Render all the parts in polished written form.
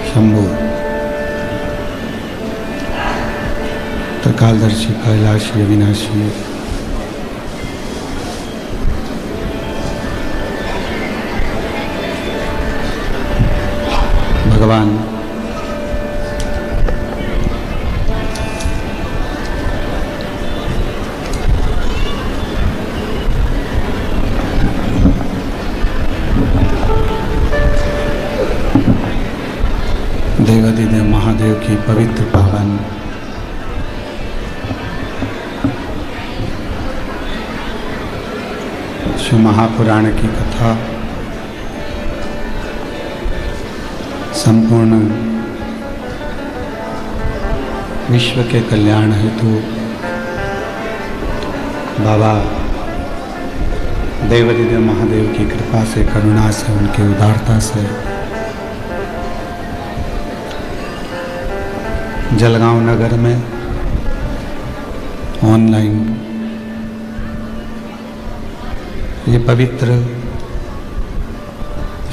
शंभु त्रिकालदर्शी कैलाशी अविनाशी भगवान देवादिदेव महादेव की पवित्र पावन शिव महापुराण की कथा संपूर्ण विश्व के कल्याण हेतु बाबा देवादिदेव महादेव की कृपा से, करुणा से, उनकी उदारता से जलगांव नगर में ऑनलाइन ये पवित्र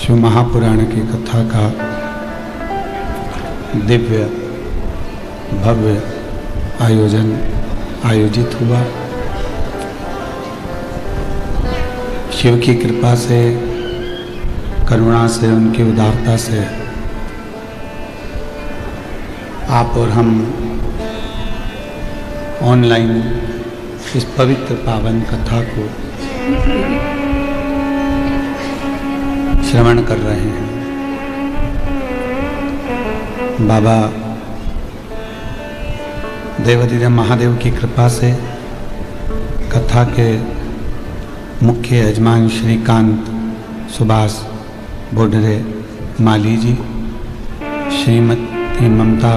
शिव महापुराण की कथा का दिव्य भव्य आयोजित हुआ। शिव की कृपा से, करुणा से, उनकी उदारता से आप और हम ऑनलाइन इस पवित्र पावन कथा को श्रवण कर रहे हैं। बाबा देवादिदेव महादेव की कृपा से कथा के मुख्य यजमान श्रीकांत सुभाष बोडरे माली जी, श्रीमती ममता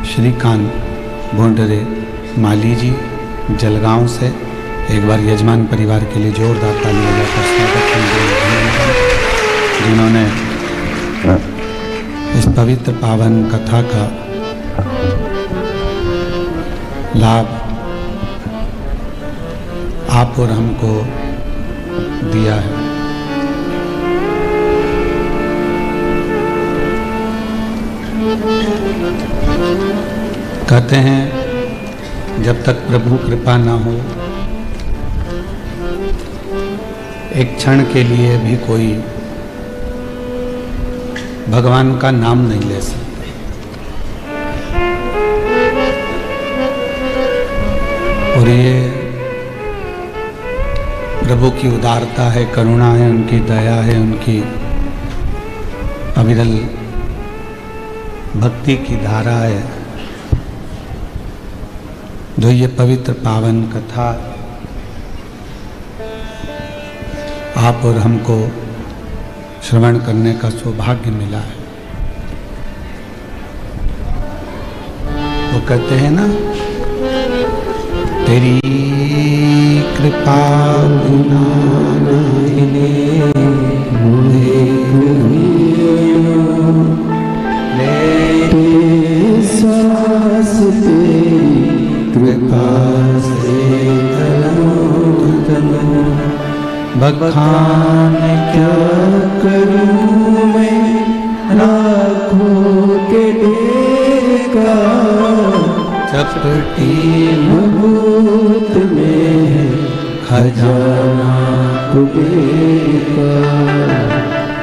श्रीकांत बोडरे माली जी जलगांव से एक बार यजमान परिवार के लिए जोरदार ताली बजाकर स्वागत करेंगे, जिन्होंने इस पवित्र पावन कथा का लाभ आप और हमको दिया है। कहते हैं जब तक प्रभु कृपा ना हो एक क्षण के लिए भी कोई भगवान का नाम नहीं ले सकता। और ये प्रभु की उदारता है, करुणा है, उनकी दया है, उनकी अविरल भक्ति की धारा है, जो ये पवित्र पावन कथा आप और हमको श्रवण करने का सौभाग्य मिला है। वो कहते हैं ना, तेरी कृपा बिना सांस तेरी कृपा से बखान क्या करूं मैं लाखों के ढेर का, चपटी भूत में खजाना कुबेर का।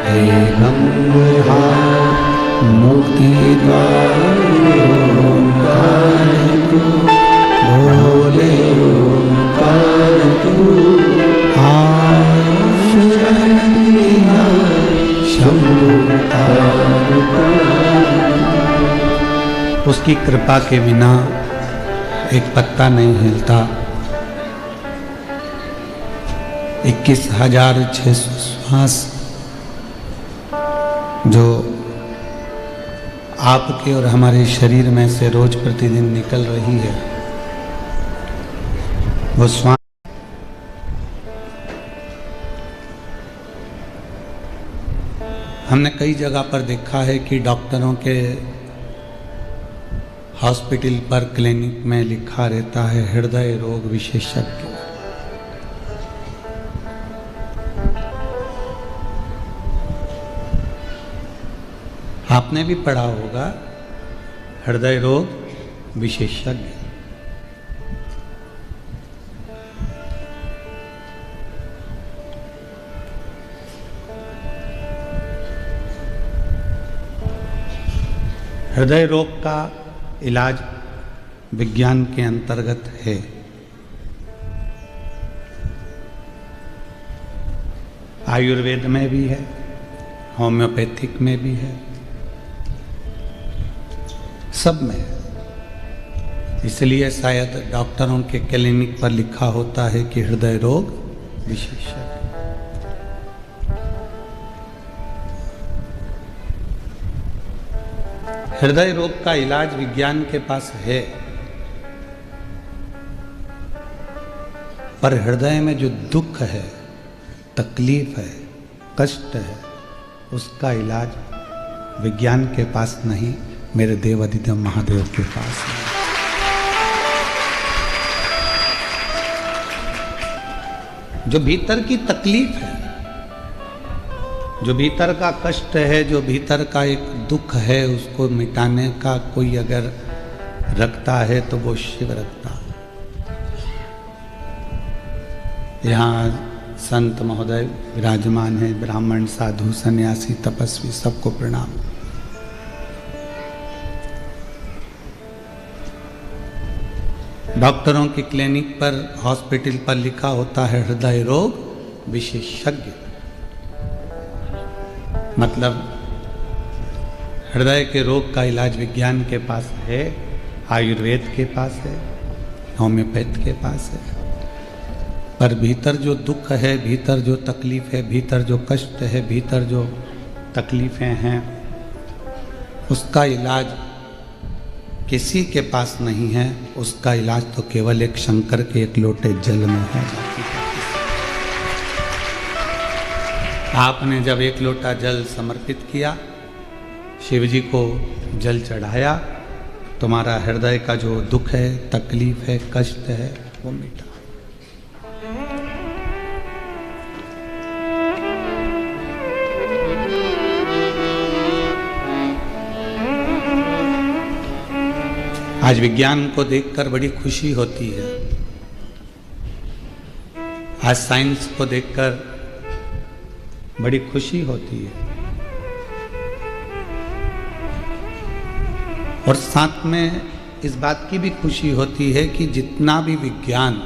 हे गंगाहार मुक्ति द्वार ओंकार तू, भोले ओंकार तू, उसकी कृपा के बिना एक पत्ता नहीं हिलता। 21,600 श्वास जो आपके और हमारे शरीर में से रोज प्रतिदिन निकल रही है, वो श्वास हमने कई जगह पर देखा है कि डॉक्टरों के हॉस्पिटल पर, क्लिनिक में लिखा रहता है हृदय रोग विशेषज्ञ। आपने भी पढ़ा होगा हृदय रोग विशेषज्ञ। हृदय रोग का इलाज विज्ञान के अंतर्गत है। आयुर्वेद में भी है, होम्योपैथिक में भी है, सब में है। इसलिए शायद डॉक्टरों के क्लिनिक पर लिखा होता है कि हृदय रोग विशेषज्ञ। हृदय रोग का इलाज विज्ञान के पास है, पर हृदय में जो दुख है, तकलीफ है, कष्ट है, उसका इलाज विज्ञान के पास नहीं, मेरे देवाधिदेव महादेव के पास है। जो भीतर की तकलीफ है, जो भीतर का कष्ट है, जो भीतर का एक दुख है, उसको मिटाने का कोई अगर रखता है तो वो शिव रखता है। यहाँ संत महोदय विराजमान है, ब्राह्मण, साधु, सन्यासी, तपस्वी, सबको प्रणाम। डॉक्टरों की क्लिनिक पर, हॉस्पिटल पर लिखा होता है हृदय रोग विशेषज्ञ। मतलब हृदय के रोग का इलाज विज्ञान के पास है, आयुर्वेद के पास है, होम्योपैथ के पास है, पर भीतर जो दुख है, भीतर जो तकलीफ है, भीतर जो कष्ट है, भीतर जो तकलीफ़ें हैं, उसका इलाज किसी के पास नहीं है, उसका इलाज तो केवल एक शंकर के एक लोटे जल में है। आपने जब एक लोटा जल समर्पित किया, शिव जी को जल चढ़ाया, तुम्हारा हृदय का जो दुख है, तकलीफ है, कष्ट है, वो मिटा। आज विज्ञान को देखकर बड़ी खुशी होती है, आज साइंस को देखकर बड़ी खुशी होती है, और साथ में इस बात की भी खुशी होती है कि जितना भी विज्ञान,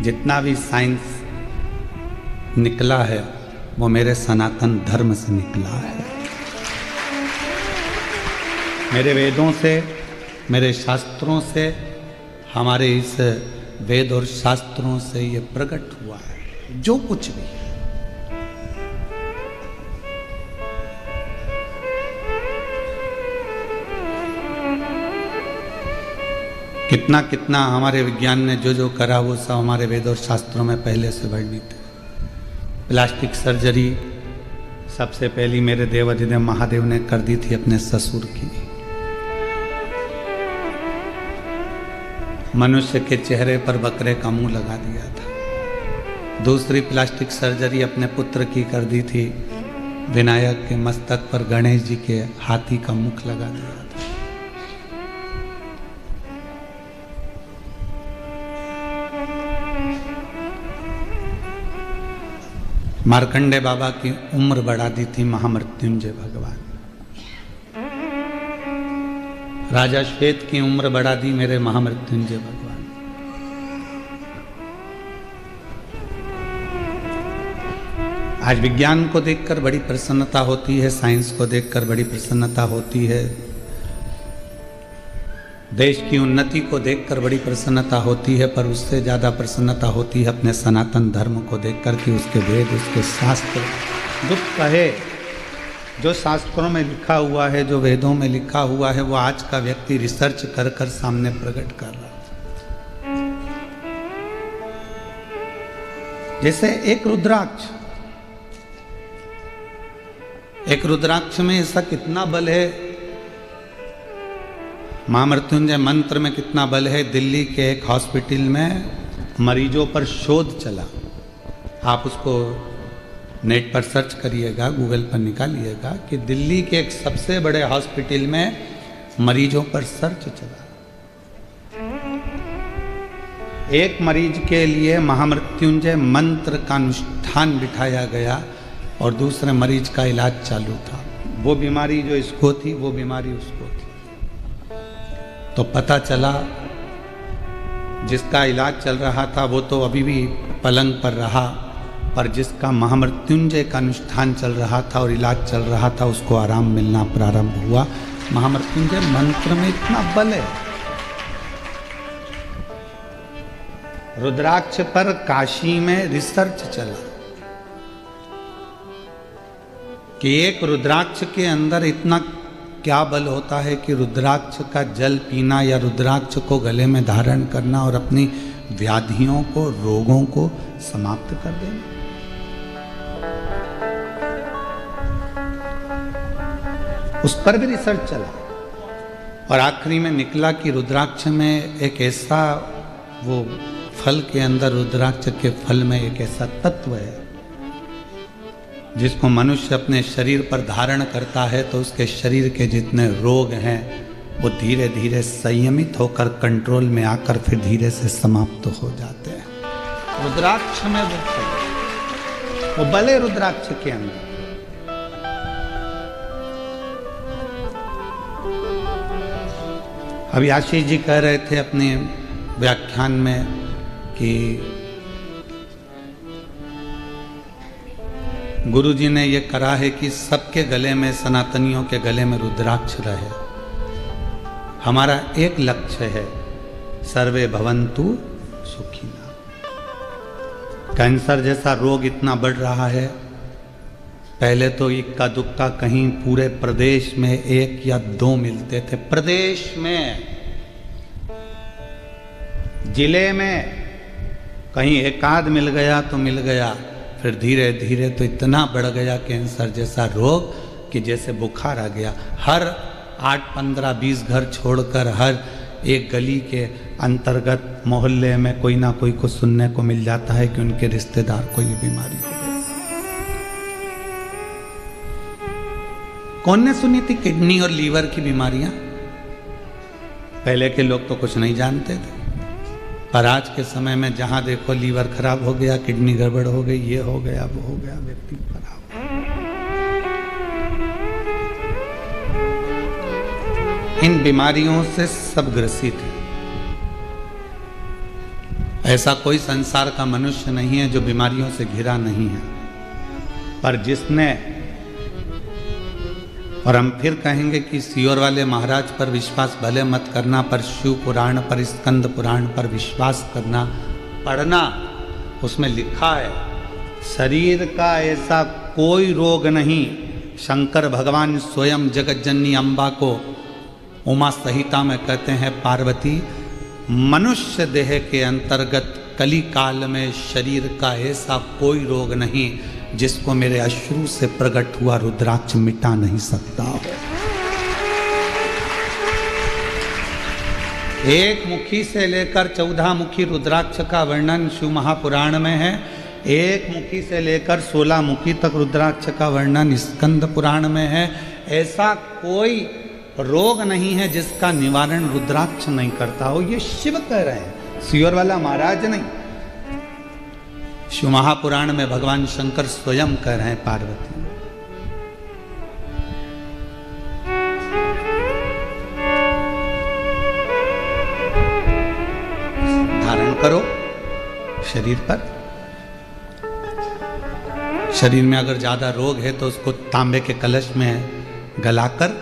जितना भी साइंस निकला है, वो मेरे सनातन धर्म से निकला है, मेरे वेदों से, मेरे शास्त्रों से, हमारे इस वेद और शास्त्रों से ये प्रकट हुआ है जो कुछ भी है। कितना कितना हमारे विज्ञान ने जो जो करा वो सब हमारे वेद और शास्त्रों में पहले से वर्णित है। प्लास्टिक सर्जरी सबसे पहली मेरे देवाधिदेव महादेव ने कर दी थी अपने ससुर की। मनुष्य के चेहरे पर बकरे का मुंह लगा दिया था। दूसरी प्लास्टिक सर्जरी अपने पुत्र की कर दी थी, विनायक के मस्तक पर गणेश जी के हाथी का मुख लगा दिया था। मार्कंडे बाबा की उम्र बढ़ा दी थी महामृत्युंजय भगवान। राजा श्वेत की उम्र बढ़ा दी मेरे महामृत्युंजय भगवान। आज विज्ञान को देखकर बड़ी प्रसन्नता होती है, साइंस को देखकर बड़ी प्रसन्नता होती है, देश की उन्नति को देखकर बड़ी प्रसन्नता होती है, पर उससे ज़्यादा प्रसन्नता होती है अपने सनातन धर्म को देखकर कि उसके वेद, उसके शास्त्र, जो कहे, जो शास्त्रों में लिखा हुआ है, जो वेदों में लिखा हुआ है, वो आज का व्यक्ति रिसर्च कर कर सामने प्रकट कर रहा है। जैसे एक रुद्राक्ष, एक रुद्राक्ष में ऐसा कितना बल है, महामृत्युंजय मंत्र में कितना बल है। दिल्ली के एक हॉस्पिटल में मरीजों पर शोध चला, आप उसको नेट पर सर्च करिएगा, गूगल पर निकालिएगा कि दिल्ली के एक सबसे बड़े हॉस्पिटल में मरीजों पर सर्च चला। एक मरीज के लिए महामृत्युंजय मंत्र का अनुष्ठान बिठाया गया और दूसरे मरीज का इलाज चालू था। वो बीमारी जो इसको थी, वो बीमारी उसको थी। तो पता चला जिसका इलाज चल रहा था वो तो अभी भी पलंग पर रहा, पर जिसका महामृत्युंजय का अनुष्ठान चल रहा था और इलाज चल रहा था, उसको आराम मिलना प्रारंभ हुआ। महामृत्युंजय मंत्र में इतना बल है। रुद्राक्ष पर काशी में रिसर्च चला कि एक रुद्राक्ष के अंदर इतना क्या बल होता है कि रुद्राक्ष का जल पीना या रुद्राक्ष को गले में धारण करना और अपनी व्याधियों को, रोगों को समाप्त कर देना। उस पर भी रिसर्च चला और आखिरी में निकला कि रुद्राक्ष में एक ऐसा, वो फल के अंदर, रुद्राक्ष के फल में एक ऐसा तत्व है जिसको मनुष्य अपने शरीर पर धारण करता है तो उसके शरीर के जितने रोग हैं वो धीरे धीरे संयमित होकर कंट्रोल में आकर फिर धीरे से समाप्त हो जाते हैं। रुद्राक्ष में वो बले रुद्राक्ष के अंदर। अभी आशीष जी कह रहे थे अपने व्याख्यान में कि गुरु जी ने ये करा है कि सबके गले में, सनातनियों के गले में रुद्राक्ष रहे। हमारा एक लक्ष्य है, सर्वे भवन्तु सुखिना। कैंसर जैसा रोग इतना बढ़ रहा है, पहले तो इक्का दुक्का कहीं पूरे प्रदेश में 1 या 2 मिलते थे, प्रदेश में, जिले में कहीं 1 आध मिल गया तो मिल गया। फिर धीरे धीरे तो इतना बढ़ गया कैंसर जैसा रोग कि जैसे बुखार आ गया। हर 8, 15, 20 घर छोड़कर हर एक गली के अंतर्गत मोहल्ले में कोई ना कोई को सुनने को मिल जाता है कि उनके रिश्तेदार को ये बीमारी हो गई। कौन ने सुनी थी किडनी और लीवर की बीमारियां? पहले के लोग तो कुछ नहीं जानते थे, पर आज के समय में जहां देखो लीवर खराब हो गया, किडनी गड़बड़ हो गई, ये हो गया, वो हो गया, व्यक्ति खराब। इन बीमारियों से सब ग्रसित है। ऐसा कोई संसार का मनुष्य नहीं है जो बीमारियों से घिरा नहीं है, पर जिसने, और हम फिर कहेंगे कि सीहोर वाले महाराज पर विश्वास भले मत करना, पर शिव पुराण पर, स्कंद पुराण पर विश्वास करना, पढ़ना। उसमें लिखा है शरीर का ऐसा कोई रोग नहीं। शंकर भगवान स्वयं जगतजननी अम्बा को उमा संहिता में कहते हैं, पार्वती, मनुष्य देह के अंतर्गत कली काल में शरीर का ऐसा कोई रोग नहीं जिसको मेरे अश्रु से प्रकट हुआ रुद्राक्ष मिटा नहीं सकता। एक मुखी से लेकर 14 मुखी रुद्राक्ष का वर्णन शिव महापुराण में है। एक मुखी से लेकर 16 मुखी तक रुद्राक्ष का वर्णन स्कंद पुराण में है। ऐसा कोई रोग नहीं है जिसका निवारण रुद्राक्ष नहीं करता हो। ये शिव कह रहे हैं, सीहोर वाला महाराज नहीं। शिव महापुराण में भगवान शंकर स्वयं कह रहे हैं, पार्वती धारण करो शरीर पर। शरीर में अगर ज्यादा रोग है तो उसको तांबे के कलश में गलाकर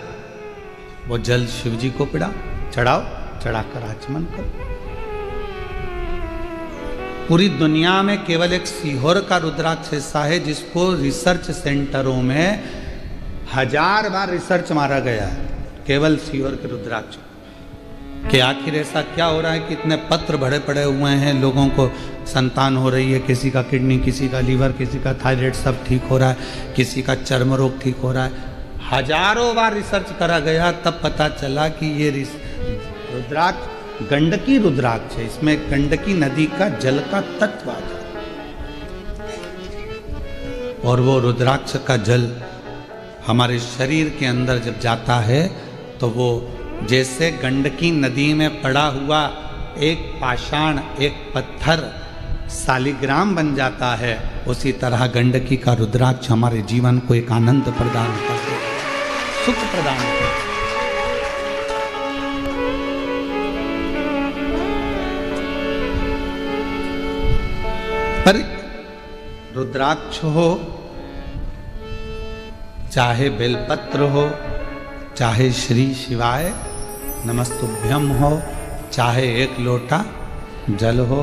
वो जल शिव जी को चढ़ाओ, चढ़ाकर आचमन करो। पूरी दुनिया में केवल एक सीहोर का रुद्राक्ष ऐसा है जिसको रिसर्च सेंटरों में 1000 बार रिसर्च मारा गया है, केवल सीहोर के रुद्राक्ष कि आखिर ऐसा क्या हो रहा है कि इतने पत्र भरे पड़े हुए हैं, लोगों को संतान हो रही है, किसी का किडनी, किसी का लीवर, किसी का थायराइड, सब ठीक हो रहा है, किसी का चर्म रोग ठीक हो रहा है। हजारों बार रिसर्च करा गया, तब पता चला कि ये रुद्राक्ष गंडकी रुद्राक्ष है। इसमें गंडकी नदी का जल का तत्व आ जाता और वो रुद्राक्ष का जल हमारे शरीर के अंदर जब जाता है तो वो जैसे गंडकी नदी में पड़ा हुआ एक पाषाण, एक पत्थर सालिग्राम बन जाता है, उसी तरह गंडकी का रुद्राक्ष हमारे जीवन को एक आनंद प्रदान करता है, सुख प्रदान करता है। पर रुद्राक्ष हो, चाहे बेलपत्र हो, चाहे श्री शिवाय नमस्तुभ्यम हो, चाहे 1 लोटा जल हो,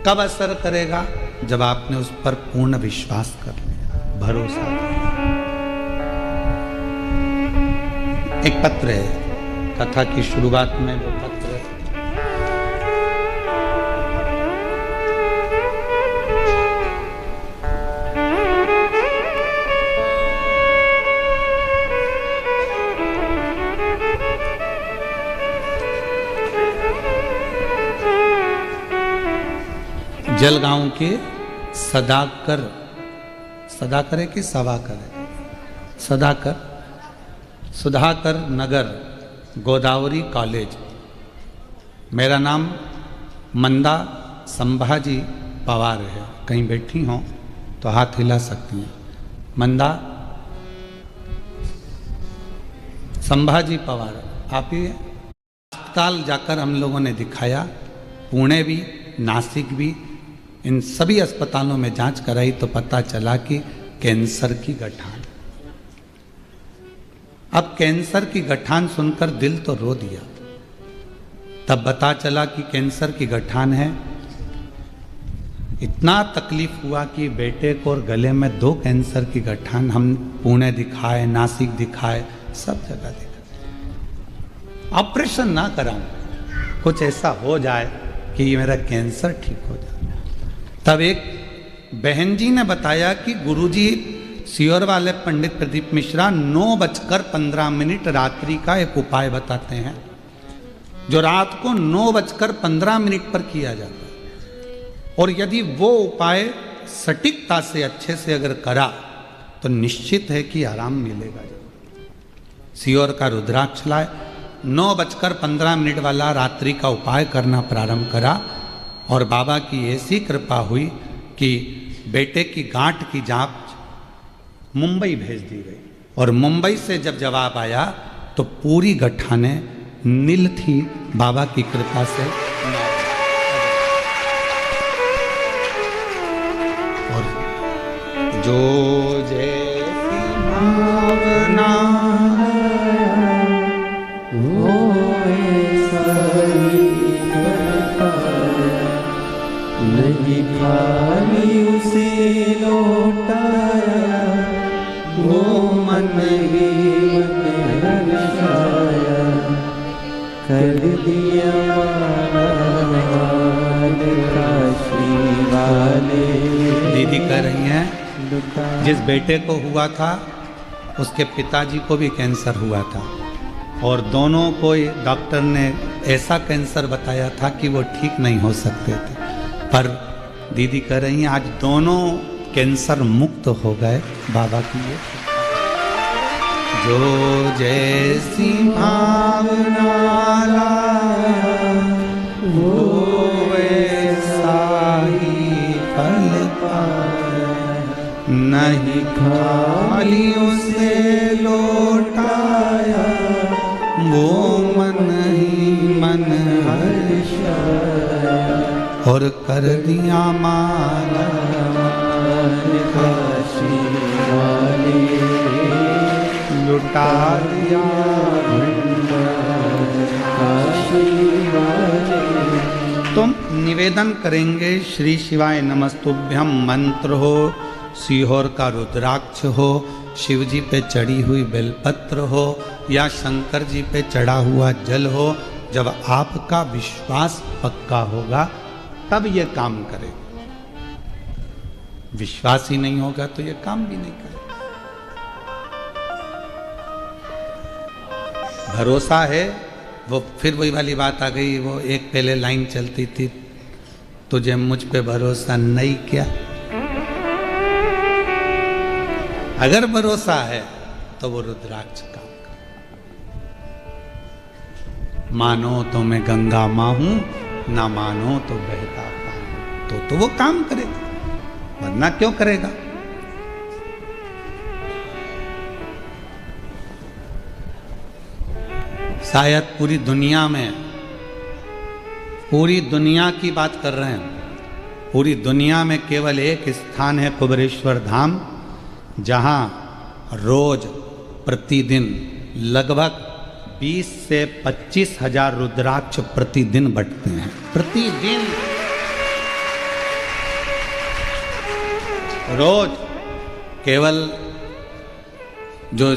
कब असर करेगा? जब आपने उस पर पूर्ण विश्वास कर लिया, भरोसा किया। एक पत्र है, कथा की शुरुआत में वो पत्र है, जलगांव के सदाकर है कि सवाकर है, सुधाकर नगर गोदावरी कॉलेज। मेरा नाम मंदा संभाजी पवार है। कहीं बैठी हो तो हाथ हिला सकती हैं। मंदा संभाजी पवार आप ही। अस्पताल जाकर हम लोगों ने दिखाया, पुणे भी, नासिक भी, इन सभी अस्पतालों में जांच कराई तो पता चला कि कैंसर की गठान। अब कैंसर की गठान सुनकर दिल तो रो दिया। तब पता चला कि कैंसर की गठान है इतना तकलीफ हुआ कि बेटे को और गले में 2 कैंसर की गठान, हम पुणे दिखाए, नासिक दिखाए, सब जगह दिखाए। ऑपरेशन ना कराऊं, कुछ ऐसा हो जाए कि ये मेरा कैंसर ठीक हो जाए। तब एक बहन जी ने बताया कि गुरुजी सीहोर वाले पंडित प्रदीप मिश्रा 9:15 रात्रि का एक उपाय बताते हैं, जो रात को 9:15 पर किया जाता है। और यदि वो उपाय सटीकता से अच्छे से अगर करा तो निश्चित है कि आराम मिलेगा। सीहोर का रुद्राक्ष लाए, 9:15 वाला रात्रि का उपाय करना प्रारंभ करा और बाबा की ऐसी कृपा हुई कि बेटे की गांठ की जांच मुंबई भेज दी गई। और मुंबई से जब जवाब आया तो पूरी गठानें नील थी बाबा की कृपा से। और जो जैसी भावना वो ऐसा ही करता, नहीं खाली उसे लौटाया, वो मन ही मन हर्षाया, कर दिया मान काशी वाले। दीदी कह रही हैं जिस बेटे को हुआ था उसके पिताजी को भी कैंसर हुआ था, और दोनों को डॉक्टर ने ऐसा कैंसर बताया था कि वो ठीक नहीं हो सकते थे। पर दीदी कह रही हैं आज दोनों कैंसर मुक्त हो गए बाबा की ये। जो जैसी भावना लाया वो वैसा ही फल पाया, नहीं खाली उसे लौटाया, वो मन ही मन हर्षाया, और कर दिया माला काशी वाले, लुटा दिया काशी वाले। तुम निवेदन करेंगे श्री शिवाय नमस्तुभ्यम मंत्र हो, सीहोर का रुद्राक्ष हो, शिव जी पे चढ़ी हुई बेलपत्र हो, या शंकर जी पे चढ़ा हुआ जल हो। जब आपका विश्वास पक्का होगा तब ये काम करेगा। विश्वास ही नहीं होगा तो ये काम भी नहीं करेगा। भरोसा है, वो फिर वही वाली बात आ गई, वो एक पहले लाइन चलती थी, तुझे मुझ पे भरोसा नहीं क्या। अगर भरोसा है तो वो रुद्राक्ष काम कर। मानो तो मैं गंगा मां हूं, ना मानो तो बहता पानी, तो वो काम करेगा, वरना क्यों करेगा। शायद पूरी दुनिया की बात कर रहे हैं, पूरी दुनिया में केवल एक स्थान है कुबेरेश्वर धाम, जहां रोज प्रतिदिन लगभग 20 से 25 हजार रुद्राक्ष प्रतिदिन बंटते हैं। प्रतिदिन रोज। केवल जो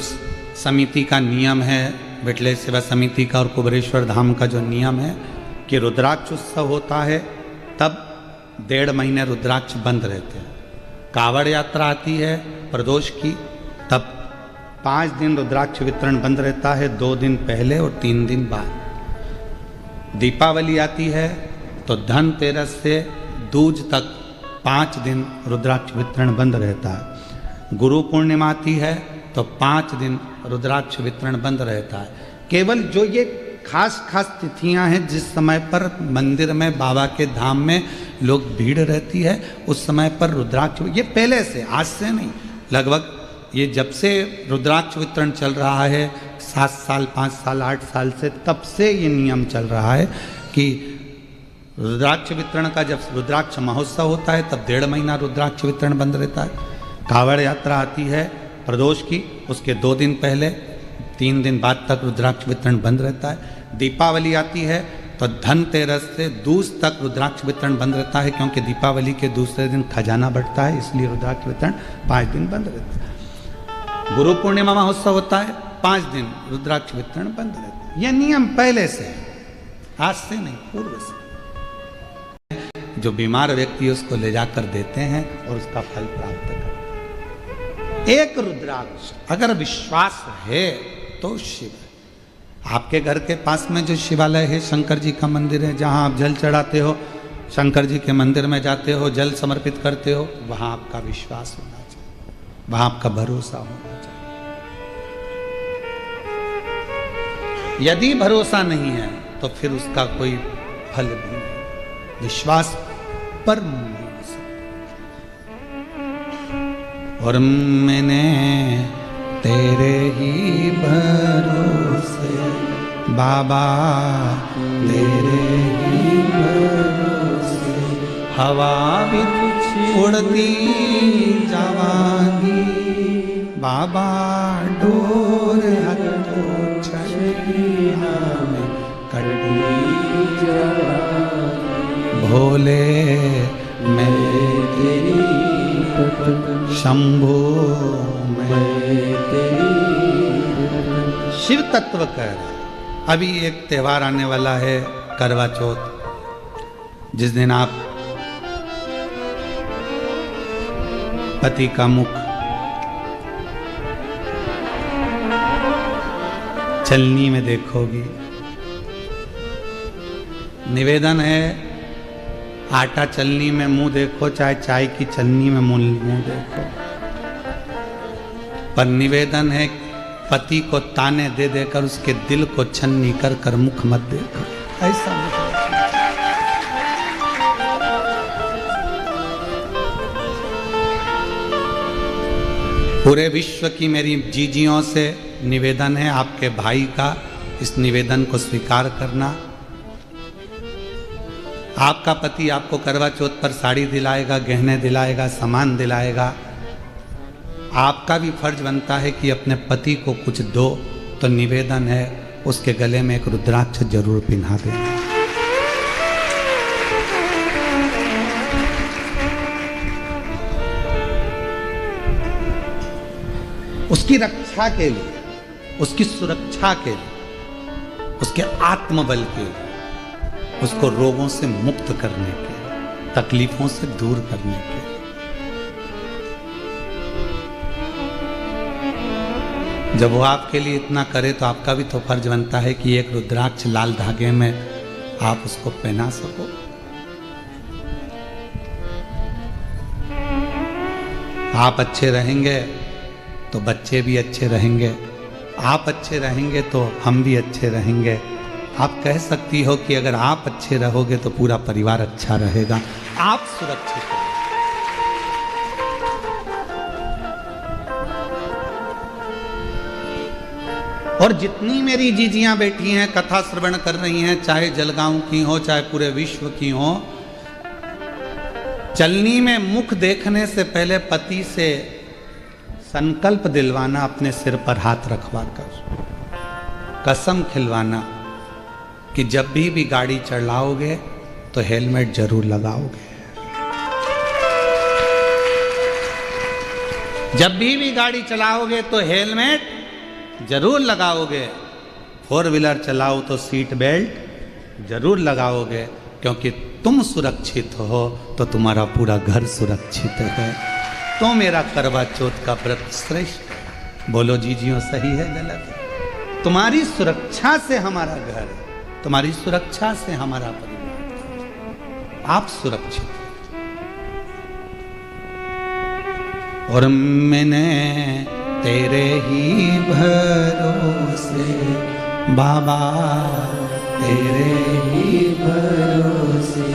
समिति का नियम है, विठलेश सेवा समिति का और कुबेरेश्वर धाम का जो नियम है कि रुद्राक्ष उत्सव होता है तब 1.5 महीने रुद्राक्ष बंद रहते हैं। कावड़ यात्रा आती है प्रदोष की, तब 5 दिन रुद्राक्ष वितरण बंद रहता है, 2 दिन पहले और 3 दिन बाद। दीपावली आती है तो धनतेरस से दूज तक 5 दिन रुद्राक्ष वितरण बंद रहता है। गुरु पूर्णिमा आती है तो 5 दिन रुद्राक्ष वितरण बंद रहता है। केवल जो ये खास तिथियां हैं जिस समय पर मंदिर में बाबा के धाम में लोग भीड़ रहती है, उस समय पर रुद्राक्ष, ये पहले से, आज से नहीं, लगभग ये जब से रुद्राक्ष वितरण चल रहा है 7 साल 5 साल 8 साल से, तब से ये नियम चल रहा है कि रुद्राक्ष वितरण का, जब रुद्राक्ष महोत्सव होता है तब 1.5 महीना रुद्राक्ष वितरण बंद रहता है। कावड़ यात्रा आती है प्रदोष की, उसके 2 दिन पहले 3 दिन बाद तक रुद्राक्ष वितरण बंद रहता है। दीपावली आती है तो धनतेरस से दूज तक रुद्राक्ष वितरण बंद रहता है, क्योंकि दीपावली के दूसरे दिन खजाना बढ़ता है, इसलिए रुद्राक्ष वितरण 5 दिन बंद रहता है। गुरु पूर्णिमा महोत्सव होता है, 5 दिन रुद्राक्ष वितरण बंद रहता है। यह नियम पहले से है, आज से नहीं, पूर्व से। जो बीमार व्यक्ति उसको ले जाकर देते हैं और उसका फल प्राप्त करते हैं। एक रुद्राक्ष अगर विश्वास है तो शिव। आपके घर के पास में जो शिवालय है, शंकर जी का मंदिर है, जहां आप जल चढ़ाते हो, शंकर जी के मंदिर में जाते हो, जल समर्पित करते हो, वहां आपका विश्वास होना चाहिए, वहां आपका भरोसा होना चाहिए। यदि भरोसा नहीं है तो फिर उसका कोई फल भी नहीं। विश्वास पर और मैंने तेरे ही भरोसे बाबा, तेरे ही भरोसे हवा भी उड़ती जावांगी बाबा, डोर हथों छड़ीना में कटी भोले मैं तेरी शंभो मैं तेरी। शिव तत्व कर। अभी एक त्योहार आने वाला है, करवा चौथ, जिस दिन आप पति का मुख चलनी में देखोगी। निवेदन है, आटा चलनी में मुंह देखो, चाहे चाय की चलनी में मुंह देखो, पर निवेदन है पति को ताने दे देकर उसके दिल को छन्नी कर कर मुख मत देखो। ऐसा पूरे विश्व की मेरी जीजियों से निवेदन है, आपके भाई का इस निवेदन को स्वीकार करना। आपका पति आपको करवा चौथ पर साड़ी दिलाएगा, गहने दिलाएगा, सामान दिलाएगा। आपका भी फर्ज बनता है कि अपने पति को कुछ दो, तो निवेदन है उसके गले में एक रुद्राक्ष जरूर पिन्हा देना। उसकी रक्षा के लिए, उसकी सुरक्षा के लिए, उसके आत्मबल के लिए, उसको रोगों से मुक्त करने के, तकलीफों से दूर करने के। जब वो आपके लिए इतना करे तो आपका भी तो फर्ज बनता है कि एक रुद्राक्ष लाल धागे में आप उसको पहना सको। आप अच्छे रहेंगे तो बच्चे भी अच्छे रहेंगे, आप अच्छे रहेंगे तो हम भी अच्छे रहेंगे। आप कह सकती हो कि अगर आप अच्छे रहोगे तो पूरा परिवार अच्छा रहेगा, आप सुरक्षित हो। और जितनी मेरी जीजियां बैठी हैं, कथा श्रवण कर रही हैं, चाहे जलगांव की हो, चाहे पूरे विश्व की हो, चलनी में मुख देखने से पहले पति से संकल्प दिलवाना, अपने सिर पर हाथ रखवा कर कसम खिलवाना कि जब भी गाड़ी चलाओगे तो हेलमेट जरूर लगाओगे। जब भी गाड़ी चलाओगे तो हेलमेट जरूर लगाओगे। 4 व्हीलर चलाओ तो सीट बेल्ट जरूर लगाओगे, क्योंकि तुम सुरक्षित हो तो तुम्हारा पूरा घर सुरक्षित है। तो मेरा करवा चौथ का व्रत श्रेष्ठ है। बोलो जीजियों, सही है गलत है? तुम्हारी सुरक्षा से हमारा घर, तुम्हारी सुरक्षा से हमारा परिवार, आप सुरक्षित। और मैंने तेरे ही भरोसे बाबा, तेरे ही भरोसे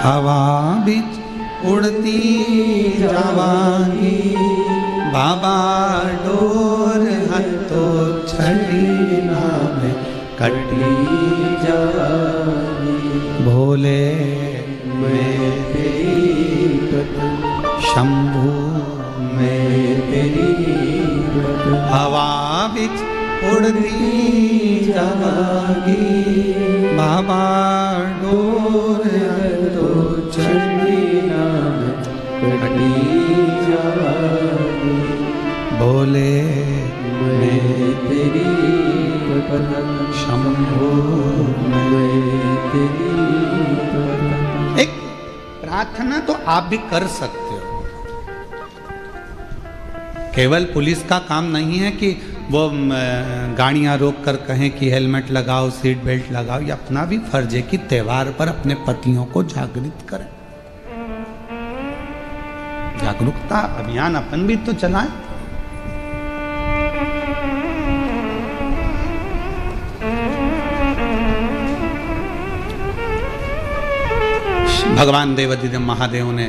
हवा बिच उड़ती जावांगी बाबा, डोर हथों छड़ीना में कटी जावांगी भोले मैं तेरी शंभू मैं तेरी हवा बिच उड़ती जागी बाबा डोर तो चंडी नाम कटी जागी बोले मैं तेरी शंभो मैं तेरी एक प्रार्थना तो आप भी कर सकते हो। केवल पुलिस का काम नहीं है कि वो गाड़ियां रोक कर कहें कि हेलमेट लगाओ, सीट बेल्ट लगाओ। ये अपना भी फर्ज है कि त्योहार पर अपने पतियों को जागृत करें। जागरूकता अभियान अपन भी तो चलाएं। भगवान देवाधिदेव महादेव ने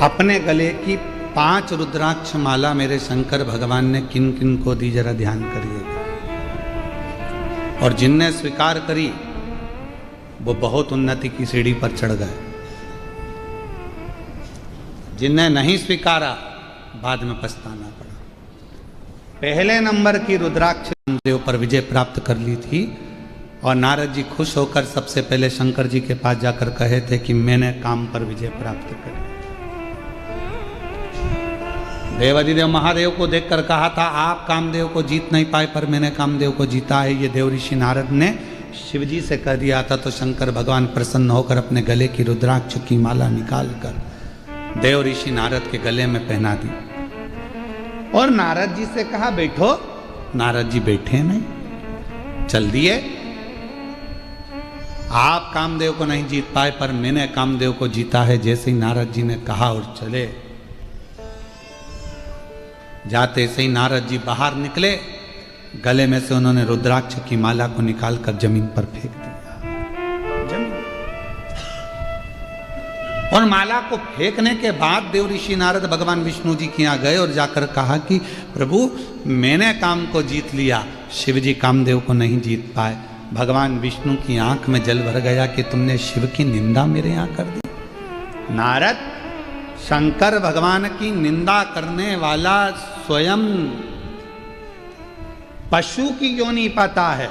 अपने गले की 5 रुद्राक्ष माला मेरे शंकर भगवान ने किन किन को दी, जरा ध्यान करिएगा। और जिनने स्वीकार करी वो बहुत उन्नति की सीढ़ी पर चढ़ गए। जिनने नहीं स्वीकारा बाद में पछताना पड़ा। पहले नंबर की रुद्राक्ष देव पर विजय प्राप्त कर ली थी और नारद जी खुश होकर सबसे पहले शंकर जी के पास जाकर कहे थे कि मैंने काम पर विजय प्राप्त करी। देवाधिदेव महादेव को देखकर कहा था आप कामदेव को जीत नहीं पाए पर मैंने कामदेव को जीता है। ये देव ऋषि नारद ने शिवजी से कह दिया था। तो शंकर भगवान प्रसन्न होकर अपने गले की रुद्राक्ष की माला निकालकर देव ऋषि नारद के गले में पहना दी और नारद जी से कहा बैठो। नारद जी बैठे नहीं, चल दिए। आप कामदेव को नहीं जीत पाए पर मैंने कामदेव को जीता है। जैसे ही नारद जी ने कहा और चले, जाते से ही नारद जी बाहर निकले, गले में से उन्होंने रुद्राक्ष की माला को निकालकर जमीन पर फेंक दिया। जमीन और माला को फेंकने के बाद देव ऋषि नारद भगवान विष्णु जी के यहाँ गए और जाकर कहा कि प्रभु मैंने काम को जीत लिया, शिव जी कामदेव को नहीं जीत पाए। भगवान विष्णु की आंख में जल भर गया कि तुमने शिव की निंदा मेरे यहाँ कर दी। नारद, शंकर भगवान की निंदा करने वाला स्वयं पशु की योनि पाता है,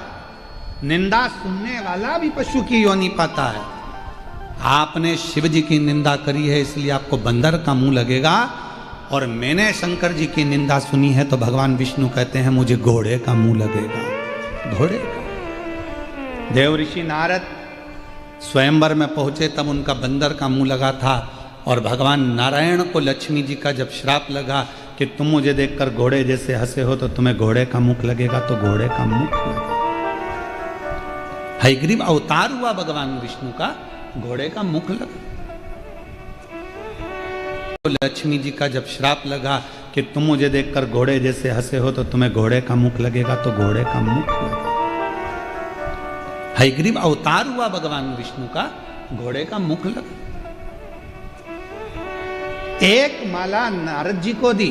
निंदा सुनने वाला भी पशु की योनि पाता है। आपने शिव जी की निंदा करी है इसलिए आपको बंदर का मुंह लगेगा और मैंने शंकर जी की निंदा सुनी है तो भगवान विष्णु कहते हैं मुझे घोड़े का मुंह लगेगा। घोड़े का। देव ऋषि नारद स्वयंवर में पहुंचे तब उनका बंदर का मुंह लगा था और भगवान नारायण को लक्ष्मी जी का जब श्राप लगा कि तुम मुझे देखकर घोड़े जैसे हंसे हो तो तुम्हें घोड़े का मुख लगेगा, तो घोड़े का मुख लगा। हयग्रीव अवतार हुआ भगवान विष्णु का, घोड़े का मुख लगा। तो लक्ष्मी जी का जब श्राप लगा कि तुम मुझे देखकर घोड़े जैसे हंसे हो तो तुम्हें घोड़े का मुख लगेगा, तो घोड़े का मुख लगा। हयग्रीव अवतार हुआ भगवान विष्णु का, घोड़े का मुख लगा। एक माला नारद जी को दी,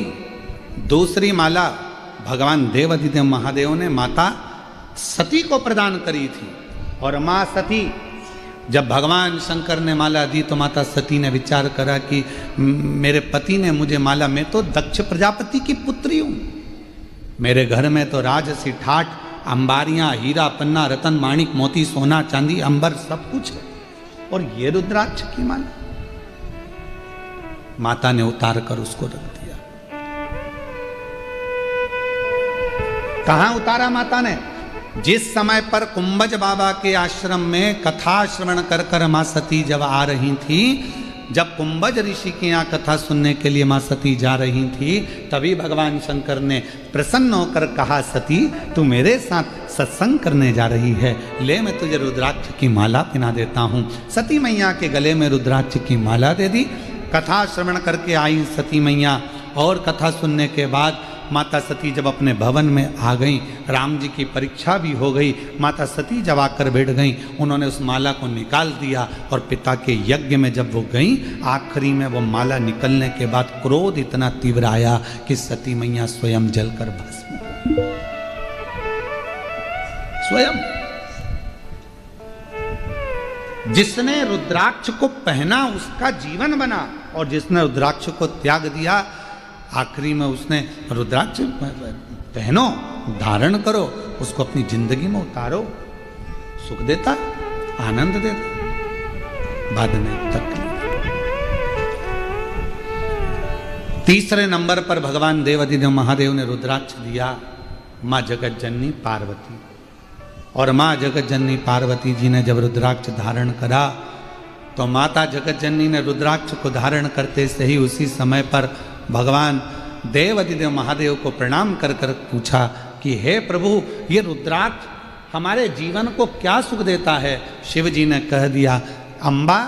दूसरी माला भगवान देवाधिदेव महादेव ने माता सती को प्रदान करी थी। और मां सती, जब भगवान शंकर ने माला दी तो माता सती ने विचार करा कि मेरे पति ने मुझे माला, मैं तो दक्ष प्रजापति की पुत्री हूं, मेरे घर में तो राजसी ठाठ, अंबारियां, हीरा पन्ना, रतन माणिक मोती सोना चांदी अंबर सब कुछ है, और ये रुद्राक्ष की माला। माता ने उतार कर उसको रख दिया। कहां उतारा माता ने? जिस समय पर कुंभज बाबा के आश्रम में कथा श्रवण कर कर मां सती जब आ रही थी, जब कुंभज ऋषि के यहाँ कथा सुनने के लिए मां सती जा रही थी, तभी भगवान शंकर ने प्रसन्न होकर कहा, सती तू मेरे साथ सत्संग करने जा रही है, ले मैं तुझे रुद्राक्ष की माला पहना देता हूं। सती मैया के गले में रुद्राक्ष की माला दे दी। कथा श्रवण करके आई सती मैया और कथा सुनने के बाद माता सती जब अपने भवन में आ गई, राम जी की परीक्षा भी हो गई, माता सती जब आकर बैठ गई, उन्होंने उस माला को निकाल दिया और पिता के यज्ञ में जब वो गई, आखिरी में वो माला निकलने के बाद क्रोध इतना तीव्र आया कि सती मैया स्वयं जलकर भस्म, स्वयं। जिसने रुद्राक्ष को पहना उसका जीवन बना, और जिसने रुद्राक्ष को त्याग दिया आखिरी में उसने रुद्राक्ष पहनो, धारण करो, उसको अपनी जिंदगी में उतारो, सुख देता, आनंद देता, बाद में तकलीफ। तीसरे नंबर पर भगवान देवाधिदेव महादेव ने रुद्राक्ष दिया माँ जगत जननी पार्वती। और माँ जगत जननी पार्वती जी ने जब रुद्राक्ष धारण करा तो माता जगत जननी ने रुद्राक्ष को धारण करते से ही उसी समय पर भगवान देवाधिदेव महादेव को प्रणाम कर कर पूछा कि हे प्रभु, ये रुद्राक्ष हमारे जीवन को क्या सुख देता है। शिव जी ने कह दिया, अम्बा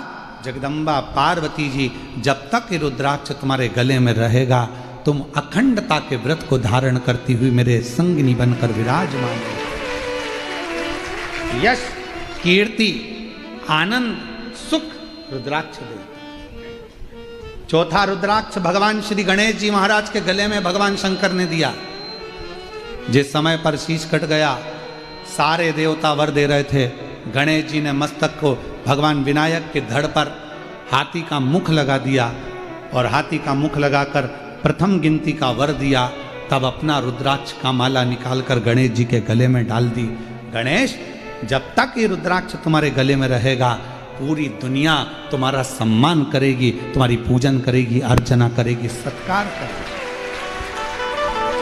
जगदम्बा पार्वती जी, जब तक ये रुद्राक्ष तुम्हारे गले में रहेगा तुम अखंडता के व्रत को धारण करती हुई मेरे संगिनी बनकर विराजमान हो। यश, कीर्ति, आनंद, सुख रुद्राक्ष दे। चौथा रुद्राक्ष भगवान श्री गणेश जी महाराज के गले में भगवान शंकर ने दिया। जिस समय पर शीश कट गया, सारे देवता वर दे रहे थे, गणेश जी ने मस्तक को भगवान विनायक के धड़ पर हाथी का मुख लगा दिया और हाथी का मुख लगाकर प्रथम गिनती का वर दिया। तब अपना रुद्राक्ष का माला निकालकर गणेश जी के गले में डाल दी। गणेश, जब तक ये रुद्राक्ष तुम्हारे गले में रहेगा पूरी दुनिया तुम्हारा सम्मान करेगी, तुम्हारी पूजन करेगी, अर्चना करेगी, सत्कार करेगी।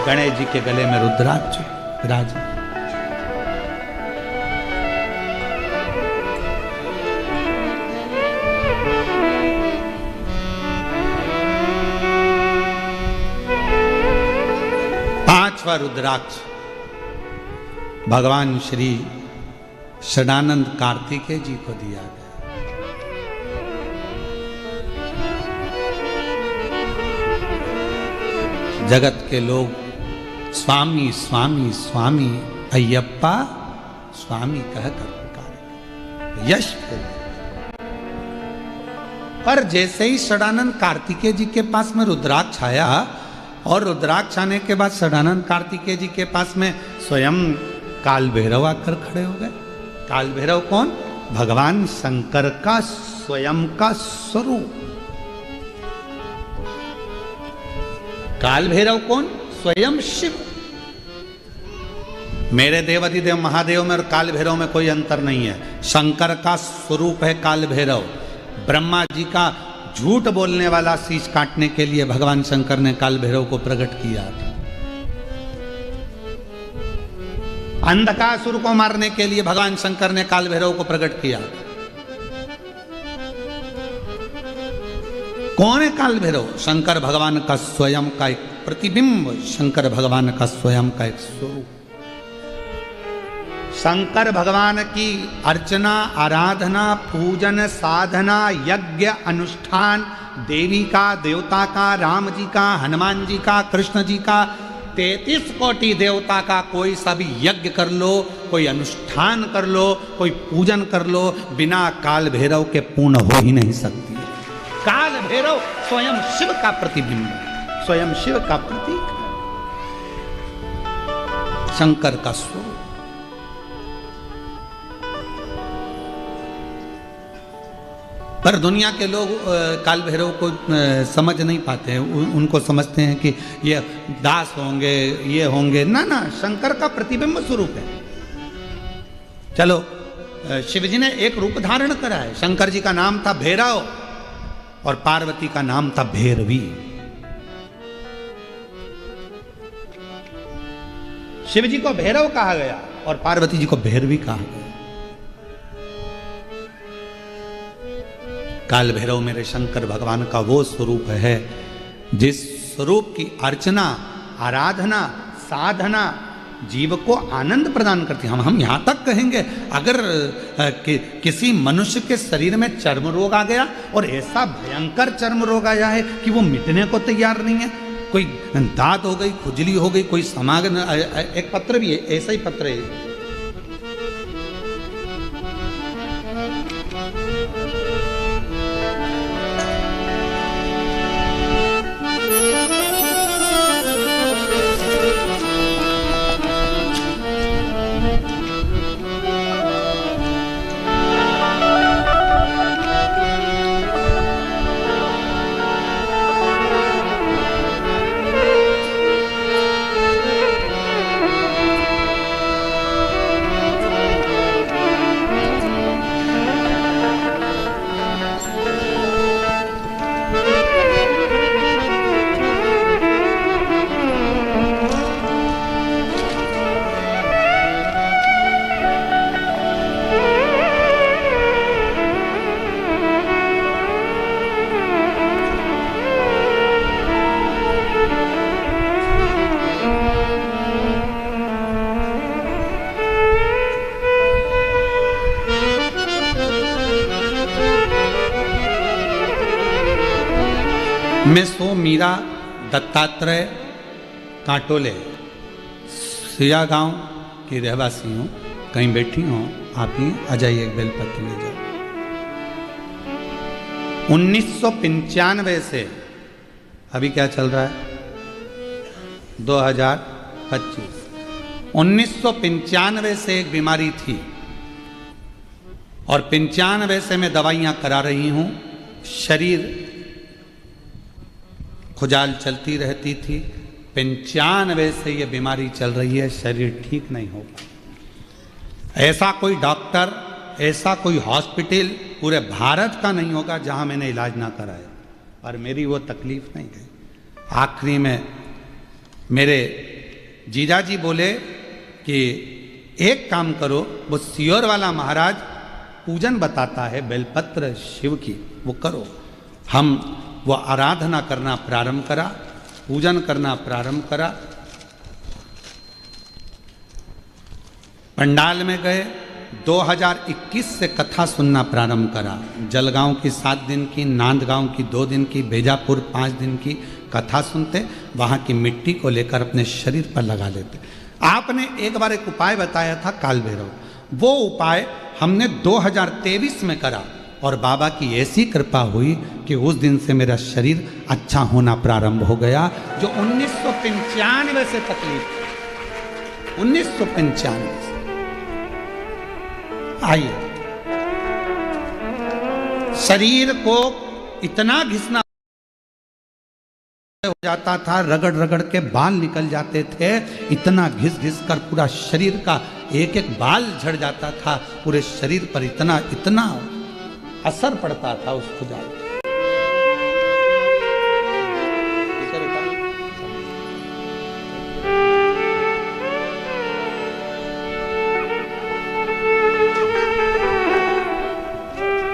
गणेश जी के गले में रुद्राक्ष विराज। पांचवा रुद्राक्ष भगवान श्री षडानंद कार्तिकेय जी को दिया गया। जगत के लोग स्वामी स्वामी स्वामी अय्यप्पा स्वामी कहकर पुकारे, यश पर जैसे ही षडानंद कार्तिकेय जी के पास में रुद्राक्ष आया और रुद्राक्ष आने के बाद षडानंद कार्तिकेय जी के पास में स्वयं काल भैरव आकर खड़े हो गए। काल भैरव कौन? भगवान शंकर का स्वयं का स्वरूप। काल भैरव कौन? स्वयं शिव। मेरे देवाधिदेव महादेव में और काल भैरव में कोई अंतर नहीं है। शंकर का स्वरूप है काल भैरव। ब्रह्मा जी का झूठ बोलने वाला शीश काटने के लिए भगवान शंकर ने काल भैरव को प्रकट किया था। अंधकासुर को मारने के लिए भगवान शंकर ने काल भैरव को प्रकट किया। कौन है काल भैरव? शंकर भगवान का स्वयं का एक प्रतिबिंब, शंकर भगवान का स्वयं का एक स्वरूप। शंकर भगवान की अर्चना, आराधना, पूजन, साधना, यज्ञ, अनुष्ठान, देवी का, देवता का, राम जी का, हनुमान जी का, कृष्ण जी का, 33 कोटि देवता का कोई सा भी यज्ञ कर लो, कोई अनुष्ठान कर लो, कोई पूजन कर लो, बिना काल भैरव के पूर्ण हो ही नहीं सकती। काल भैरव स्वयं शिव का प्रतिबिंब, स्वयं शिव का प्रतीक, शंकर का स्वरूप। पर दुनिया के लोग काल भैरव को समझ नहीं पाते हैं। उनको समझते हैं कि ये दास होंगे, ये होंगे। ना ना, शंकर का प्रतिबिंब स्वरूप है। चलो, शिव जी ने एक रूप धारण करा है। शंकर जी का नाम था भैरव और पार्वती का नाम था भैरवी। शिव जी को भैरव कहा गया और पार्वती जी को भैरवी कहा गया। काल भैरव मेरे शंकर भगवान का वो स्वरूप है जिस स्वरूप की अर्चना, आराधना, साधना जीव को आनंद प्रदान करती है। हम यहाँ तक कहेंगे, अगर किसी मनुष्य के शरीर में चर्म रोग आ गया और ऐसा भयंकर चर्म रोग आया है कि वो मिटने को तैयार नहीं है, कोई दाद हो गई, खुजली हो गई, कोई समागम, एक पत्र भी है, ऐसा ही पत्र है। मैं सो मीरा दत्तात्रेय कांटोले सिया गांव की रहवासी हूँ। कहीं बैठी हूँ आप ही आ जाइए, एक बेलपत्र ले जाओ। 1995 से अभी क्या चल रहा है 2025, 1995 से एक बीमारी थी और 95 से मैं दवाइयां करा रही हूं। शरीर खुजाल चलती रहती थी। 95 से ये बीमारी चल रही है, शरीर ठीक नहीं होगा। ऐसा कोई डॉक्टर, ऐसा कोई हॉस्पिटल पूरे भारत का नहीं होगा जहां मैंने इलाज ना कराया, और मेरी वो तकलीफ नहीं गई। आखिरी में मेरे जीजा जी बोले कि एक काम करो, वो सियोर वाला महाराज पूजन बताता है बेलपत्र शिव की, वो करो। हम वो आराधना करना प्रारंभ करा, पूजन करना प्रारंभ करा। पंडाल में गए, 2021 से कथा सुनना प्रारंभ करा। जलगांव की 7 दिन की, नांदगांव की 2 दिन की, बेजापुर 5 दिन की कथा सुनते, वहां की मिट्टी को लेकर अपने शरीर पर लगा लेते। आपने एक बार एक उपाय बताया था काल भैरव, वो उपाय हमने 2023 में करा और बाबा की ऐसी कृपा हुई कि उस दिन से मेरा शरीर अच्छा होना प्रारंभ हो गया। जो 1995 से तकलीफ, 1995 से। आइए, शरीर को इतना घिसना हो जाता था, रगड़ रगड़ के बाल निकल जाते थे, इतना घिस घिस कर पूरा शरीर का एक एक बाल झड़ जाता था, पूरे शरीर पर इतना इतना असर पड़ता था उस खुजाल।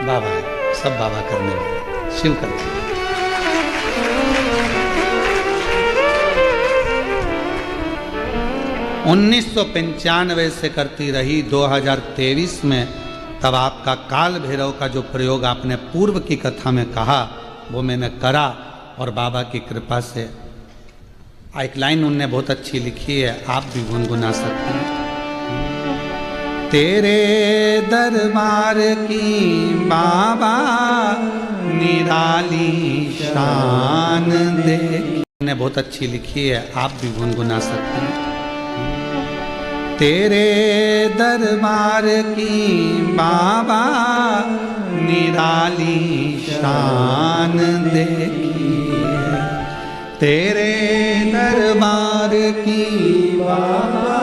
बाबा है, सब बाबा करने वाले, शिव करते हैं। 1995 से करती रही। 2023 में तब आपका काल भैरव का जो प्रयोग आपने पूर्व की कथा में कहा वो मैंने करा और बाबा की कृपा से। एक लाइन उनने बहुत अच्छी लिखी है, आप भी गुनगुना सकते हैं। तेरे दरबार की बाबा निराली शान देखी, उन्होंने बहुत अच्छी लिखी है, आप भी गुनगुना सकते हैं। तेरे दरबार की बाबा निराली शान देखी, तेरे दरबार की बाबा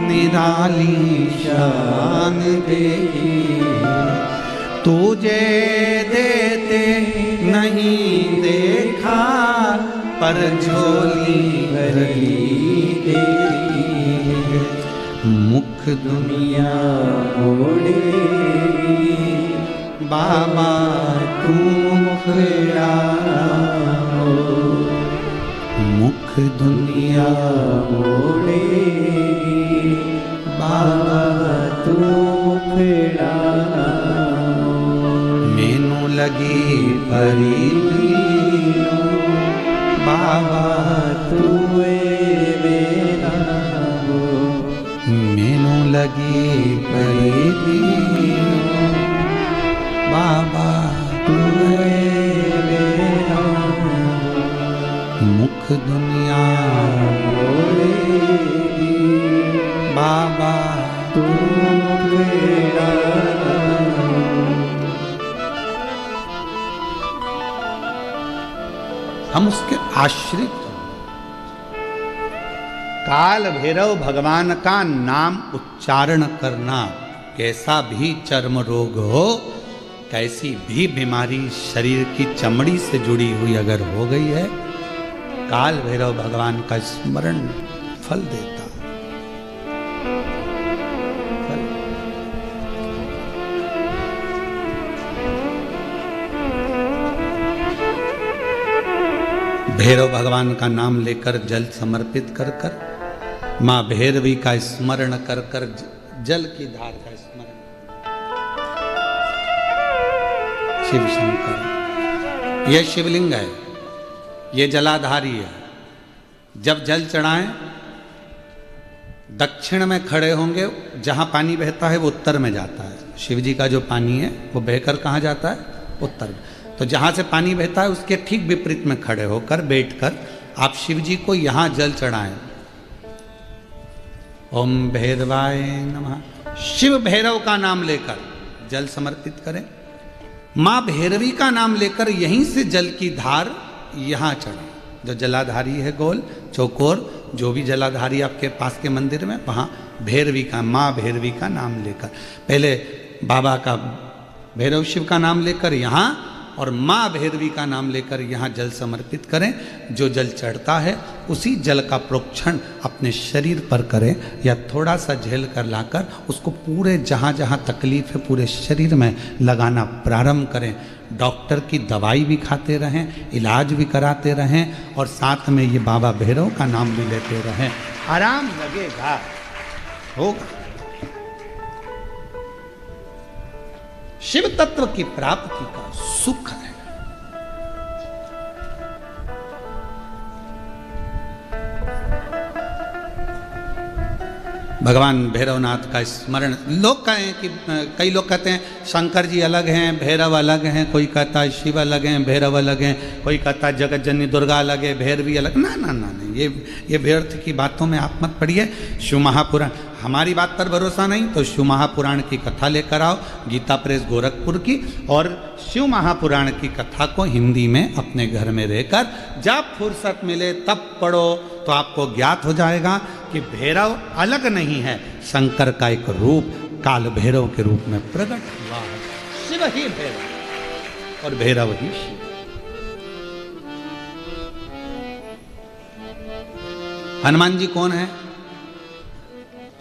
निराली शान देखी। तुझे देते नहीं देखा पर झोली भरी देखी, मुख दुनिया मोड़ेगी बाबा तू मुखड़ा, मुख दुनिया मोड़ेगी बाबा तू मुखड़ा। मैनू लगी परी बाबा तू मेरा, मैनू लगी परी बाबा तू मेरा, मुख दुनिया बोलेगी बाबा तू मेरा। हम उसके आश्रित। काल भैरव भगवान का नाम उच्चारण करना, कैसा भी चर्म रोग हो, कैसी भी बीमारी शरीर की चमड़ी से जुड़ी हुई अगर हो गई है, काल भैरव भगवान का स्मरण फल देता। भैरव भगवान का नाम लेकर जल समर्पित कर कर, माँ भैरवी का स्मरण कर कर, जल की धार का स्मरण। शिव शंकर, यह शिवलिंग है, ये जलाधारी है। जब जल चढ़ाएं, दक्षिण में खड़े होंगे, जहां पानी बहता है वो उत्तर में जाता है। शिव जी का जो पानी है वो बहकर कहाँ जाता है? उत्तर में। तो जहां से पानी बहता है उसके ठीक विपरीत में खड़े होकर बैठकर आप शिव जी को यहां जल चढ़ाएं। ओम भैरवाय नमः। शिव भैरव का नाम लेकर जल समर्पित करें। मां भैरवी का नाम लेकर यहीं से जल की धार यहां चढ़ाएं। जो जलाधारी है गोल चौकोर, जो भी जलाधारी आपके पास के मंदिर में, वहां भैरवी का, मां भैरवी का नाम लेकर, पहले बाबा का भैरव शिव का नाम लेकर यहाँ और माँ भैरवी का नाम लेकर यहाँ जल समर्पित करें। जो जल चढ़ता है उसी जल का प्रोक्षण अपने शरीर पर करें या थोड़ा सा झेल कर लाकर उसको पूरे जहाँ जहाँ तकलीफ है पूरे शरीर में लगाना प्रारंभ करें। डॉक्टर की दवाई भी खाते रहें, इलाज भी कराते रहें और साथ में ये बाबा भैरव का नाम भी लेते रहें। आराम लगेगा, होगा। शिव तत्व की प्राप्ति का सुख है। भगवान भैरवनाथ का स्मरण, लोग कहें कि कई लोग कहते हैं शंकर जी अलग हैं, भैरव अलग हैं, कोई कहता है शिव अलग हैं, भैरव अलग हैं, कोई कहता है जगत जननी दुर्गा अलग है, भैरवी अलग। ना ना ना नहीं, ये व्यर्थ की बातों में आप मत पड़िए। शिव महापुराण, हमारी बात पर भरोसा नहीं तो शिव महापुराण की कथा लेकर आओ, गीता प्रेस गोरखपुर की, और शिव महापुराण की कथा को हिंदी में अपने घर में रहकर जब फुर्सत मिले तब पढ़ो तो आपको ज्ञात हो जाएगा कि भैरव अलग नहीं है, शंकर का एक रूप काल भैरव के रूप में प्रकट हुआ है। शिव ही भैरव और भैरव ही शिव। हनुमान जी कौन है?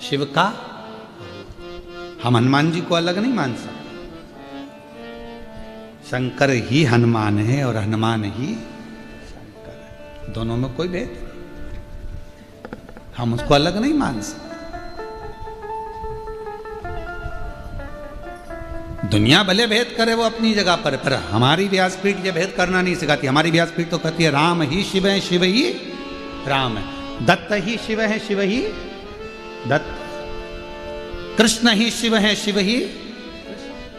शिव का। हम हनुमान जी को अलग नहीं मान सकते। शंकर ही हनुमान है और हनुमान ही शंकर है, दोनों में कोई भेद नहीं। हम उसको अलग नहीं मान सकते। दुनिया भले भेद करे वो अपनी जगह पर हमारी व्यासपीठ ये भेद करना नहीं सिखाती। हमारी व्यासपीठ तो कहती है राम ही शिव है, शिव ही राम है, दत्त ही शिव है, शिव ही दत्त, कृष्ण ही शिव है, शिव ही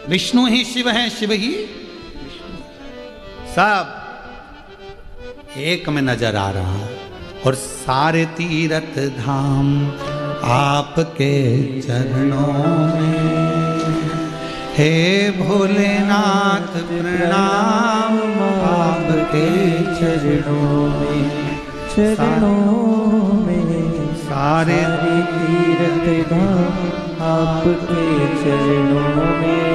विष्णु ही शिव है, शिव ही विष्णु, सब एक में नजर आ रहा है। और सारे तीर्थ धाम आपके चरणों में, हे भोलेनाथ प्रणाम आपके चरणों में, चरणों में सारे तीर्थ धाम आपके चरणों में,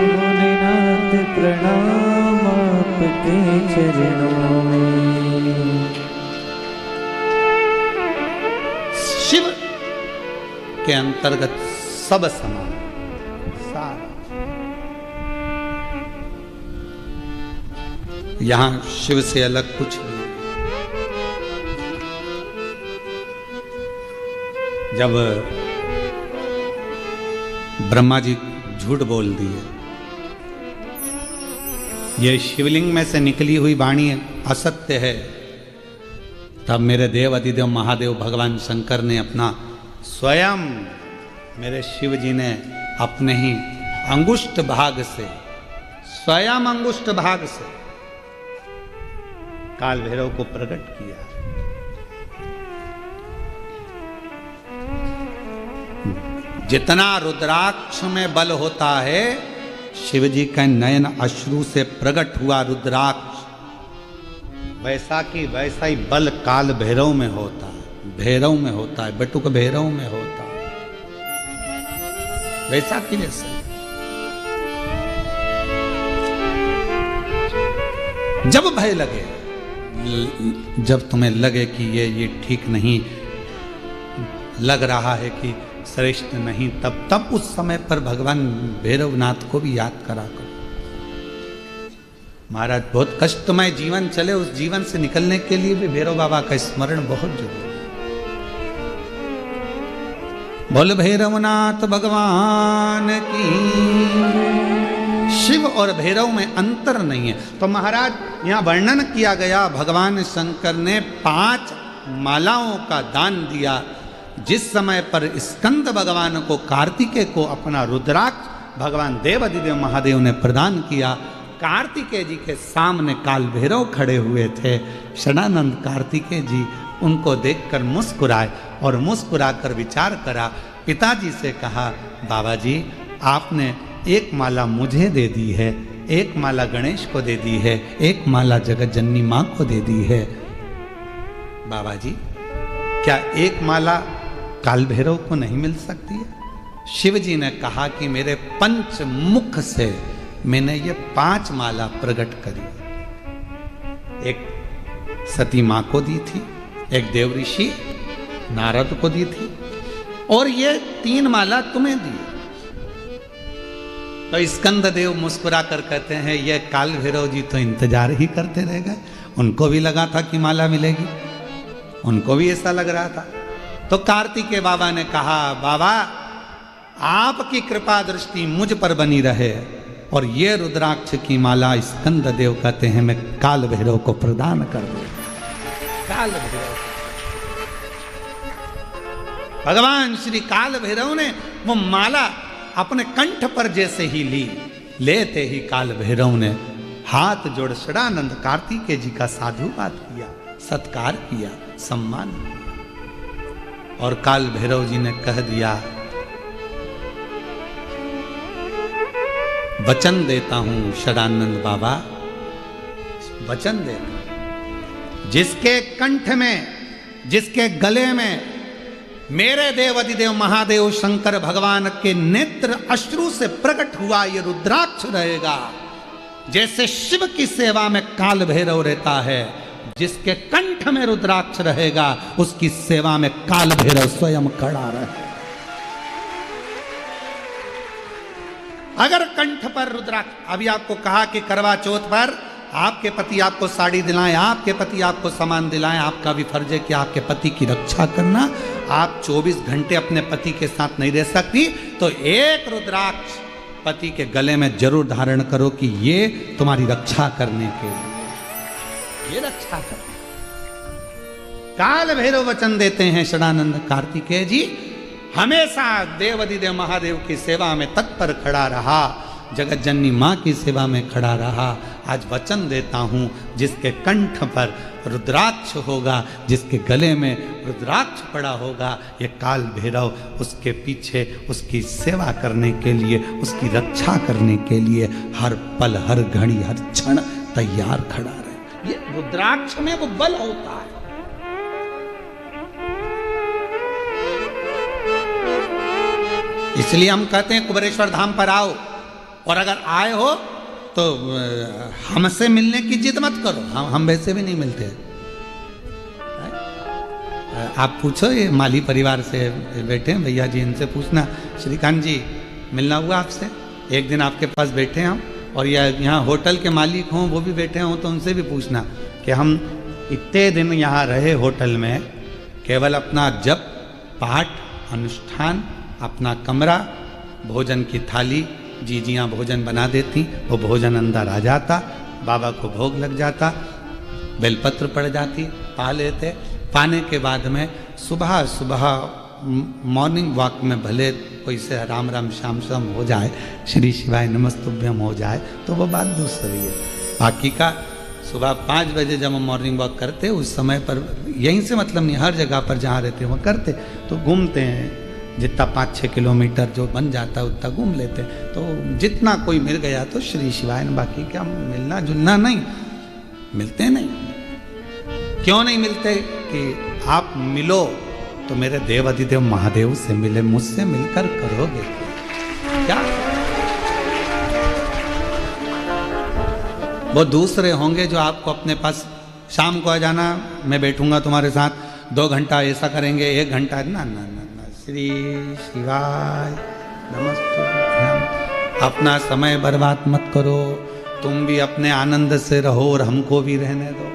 भोलेनाथ प्रणाम आपके चरणों में। शिव के अंतर्गत सब समान, सारा। यहां शिव से अलग कुछ नहीं। जब ब्रह्मा जी झूठ बोल दिए, ये शिवलिंग में से निकली हुई वाणी असत्य है, तब मेरे देव अधिदेव महादेव भगवान शंकर ने अपना स्वयं, मेरे शिव जी ने अपने ही अंगुष्ठ भाग से, स्वयं अंगुष्ठ भाग से काल भैरव को प्रकट किया। जितना रुद्राक्ष में बल होता है, शिव जी का नयन अश्रु से प्रकट हुआ रुद्राक्ष, वैसा की वैसा ही बल काल भैरव में होता है, भैरव में होता है, बटुक भैरव में होता है, वैसा की वैसा। जब भय लगे, जब तुम्हें लगे कि ये ठीक नहीं लग रहा है कि श्रेष्ठ नहीं, तब उस समय पर भगवान भैरवनाथ को भी याद करा करो। महाराज बहुत कष्टमय जीवन चले, उस जीवन से निकलने के लिए भी भैरव बाबा का स्मरण बहुत जरूरी है। बोल भैरवनाथ भगवान की, शिव और भैरव में अंतर नहीं है। तो महाराज यहाँ वर्णन किया गया, भगवान शंकर ने 5 मालाओं का दान दिया। जिस समय पर स्कंद भगवान को, कार्तिकेय को अपना रुद्राक्ष भगवान देवाधिदेव महादेव ने प्रदान किया। कार्तिकेय जी के सामने काल भैरव खड़े हुए थे। षडानंद कार्तिकेय जी उनको देखकर मुस्कुराए और मुस्कुराकर विचार करा। पिताजी से कहा, बाबा जी आपने एक माला मुझे दे दी है, एक माला गणेश को दे दी है, एक माला जगत जननी माँ को दे दी है। बाबा जी क्या एक माला काल भैरव को नहीं मिल सकती है? शिव जी ने कहा कि मेरे पंच मुख से मैंने ये 5 माला प्रकट करी। एक सती माँ को दी थी, एक देव ऋषि नारद को दी थी, और ये 3 माला तुम्हें दी। तो स्कंद देव मुस्कुरा कर कहते हैं, ये काल भैरव जी तो इंतजार ही करते रह गए। उनको भी लगा था कि माला मिलेगी, उनको भी ऐसा लग रहा था। तो कार्तिकेय बाबा ने कहा, बाबा आपकी कृपा दृष्टि मुझ पर बनी रहे, और ये रुद्राक्ष की माला स्कंद देव कहते हैं मैं काल भैरव को प्रदान कर दूं। काल भैरव, भगवान श्री काल भैरव ने वो माला अपने कंठ पर जैसे ही ली, लेते ही काल भैरव ने हाथ जोड़ षडानंद कार्तिकेय जी का साधुवाद किया, सत्कार किया, सम्मान किया। और काल भैरव जी ने कह दिया, वचन देता हूं षडानंद बाबा, वचन देता हूं, जिसके कंठ में, जिसके गले में मेरे देवाधिदेव महादेव शंकर भगवान के नेत्र अश्रु से प्रकट हुआ ये रुद्राक्ष रहेगा। जैसे शिव की सेवा में काल भैरव रहता है, जिसके कंठ में रुद्राक्ष रहेगा उसकी सेवा में काल भैरव स्वयं खड़ा रहे। अगर कंठ पर रुद्राक्ष, अभी आपको कहा कि करवा चौथ पर आपके पति आपको साड़ी दिलाएं, आपके पति आपको सामान दिलाएं, आपका भी फर्ज है कि आपके पति की रक्षा करना। आप 24 घंटे अपने पति के साथ नहीं रह सकती, तो एक रुद्राक्ष पति के गले में जरूर धारण करो कि ये तुम्हारी रक्षा करने के लिए, ये रक्षा कर। काल भैरव वचन देते हैं षडानंद कार्तिकेय जी, हमेशा देवाधिदेव महादेव की सेवा में तत्पर खड़ा रहा, जगत जननी माँ की सेवा में खड़ा रहा। आज वचन देता हूँ, जिसके कंठ पर रुद्राक्ष होगा, जिसके गले में रुद्राक्ष पड़ा होगा, ये काल भैरव उसके पीछे उसकी सेवा करने के लिए, उसकी रक्षा करने के लिए हर पल, हर घड़ी, हर क्षण तैयार खड़ा रहे। ये रुद्राक्ष में वो बल होता है। इसलिए हम कहते हैं कुबेरेश्वर धाम पर आओ, और अगर आए हो तो हमसे मिलने की जिद मत करो, हम वैसे भी नहीं मिलते। आप पूछो, ये माली परिवार से बैठे हैं भैया जी, इनसे पूछना, श्रीकांत जी मिलना हुआ आपसे? एक दिन आपके पास बैठे हम, और यहाँ होटल के मालिक हों वो भी बैठे हों, तो उनसे भी पूछना कि हम इतने दिन यहाँ रहे होटल में, केवल अपना जप, पाठ, अनुष्ठान, अपना कमरा, भोजन की थाली, जीजियाँ भोजन बना देती, वो भोजन अंदर आ जाता, बाबा को भोग लग जाता, बेलपत्र पड़ जाती, पा लेते। पाने के बाद में सुबह सुबह मॉर्निंग वॉक में भले कोई से राम राम श्याम श्याम हो जाए, श्री शिवाय नमस्तुभ्यम हो जाए, तो वो बात दूसरी है। बाकी का सुबह 5 बजे जब हम मॉर्निंग वॉक करते, उस समय पर यहीं से मतलब नहीं, हर जगह पर जहाँ रहते वहाँ करते, तो घूमते हैं, जितना 5-6 किलोमीटर जो बन जाता है उतना घूम लेते। तो जितना कोई मिल गया तो श्री शिवाय, बाकी क्या मिलना जुलना नहीं, मिलते नहीं। क्यों नहीं मिलते? कि आप मिलो तो मेरे देवाधिदेव महादेव से मिले, मुझसे मिलकर करोगे क्या? वो दूसरे होंगे जो आपको अपने पास, शाम को आ जाना, मैं बैठूंगा तुम्हारे साथ 2 घंटा, ऐसा करेंगे 1 घंटा, ना ना ना, श्री शिवाय नमस्तुभ्यम। अपना समय बर्बाद मत करो, तुम भी अपने आनंद से रहो और हमको भी रहने दो,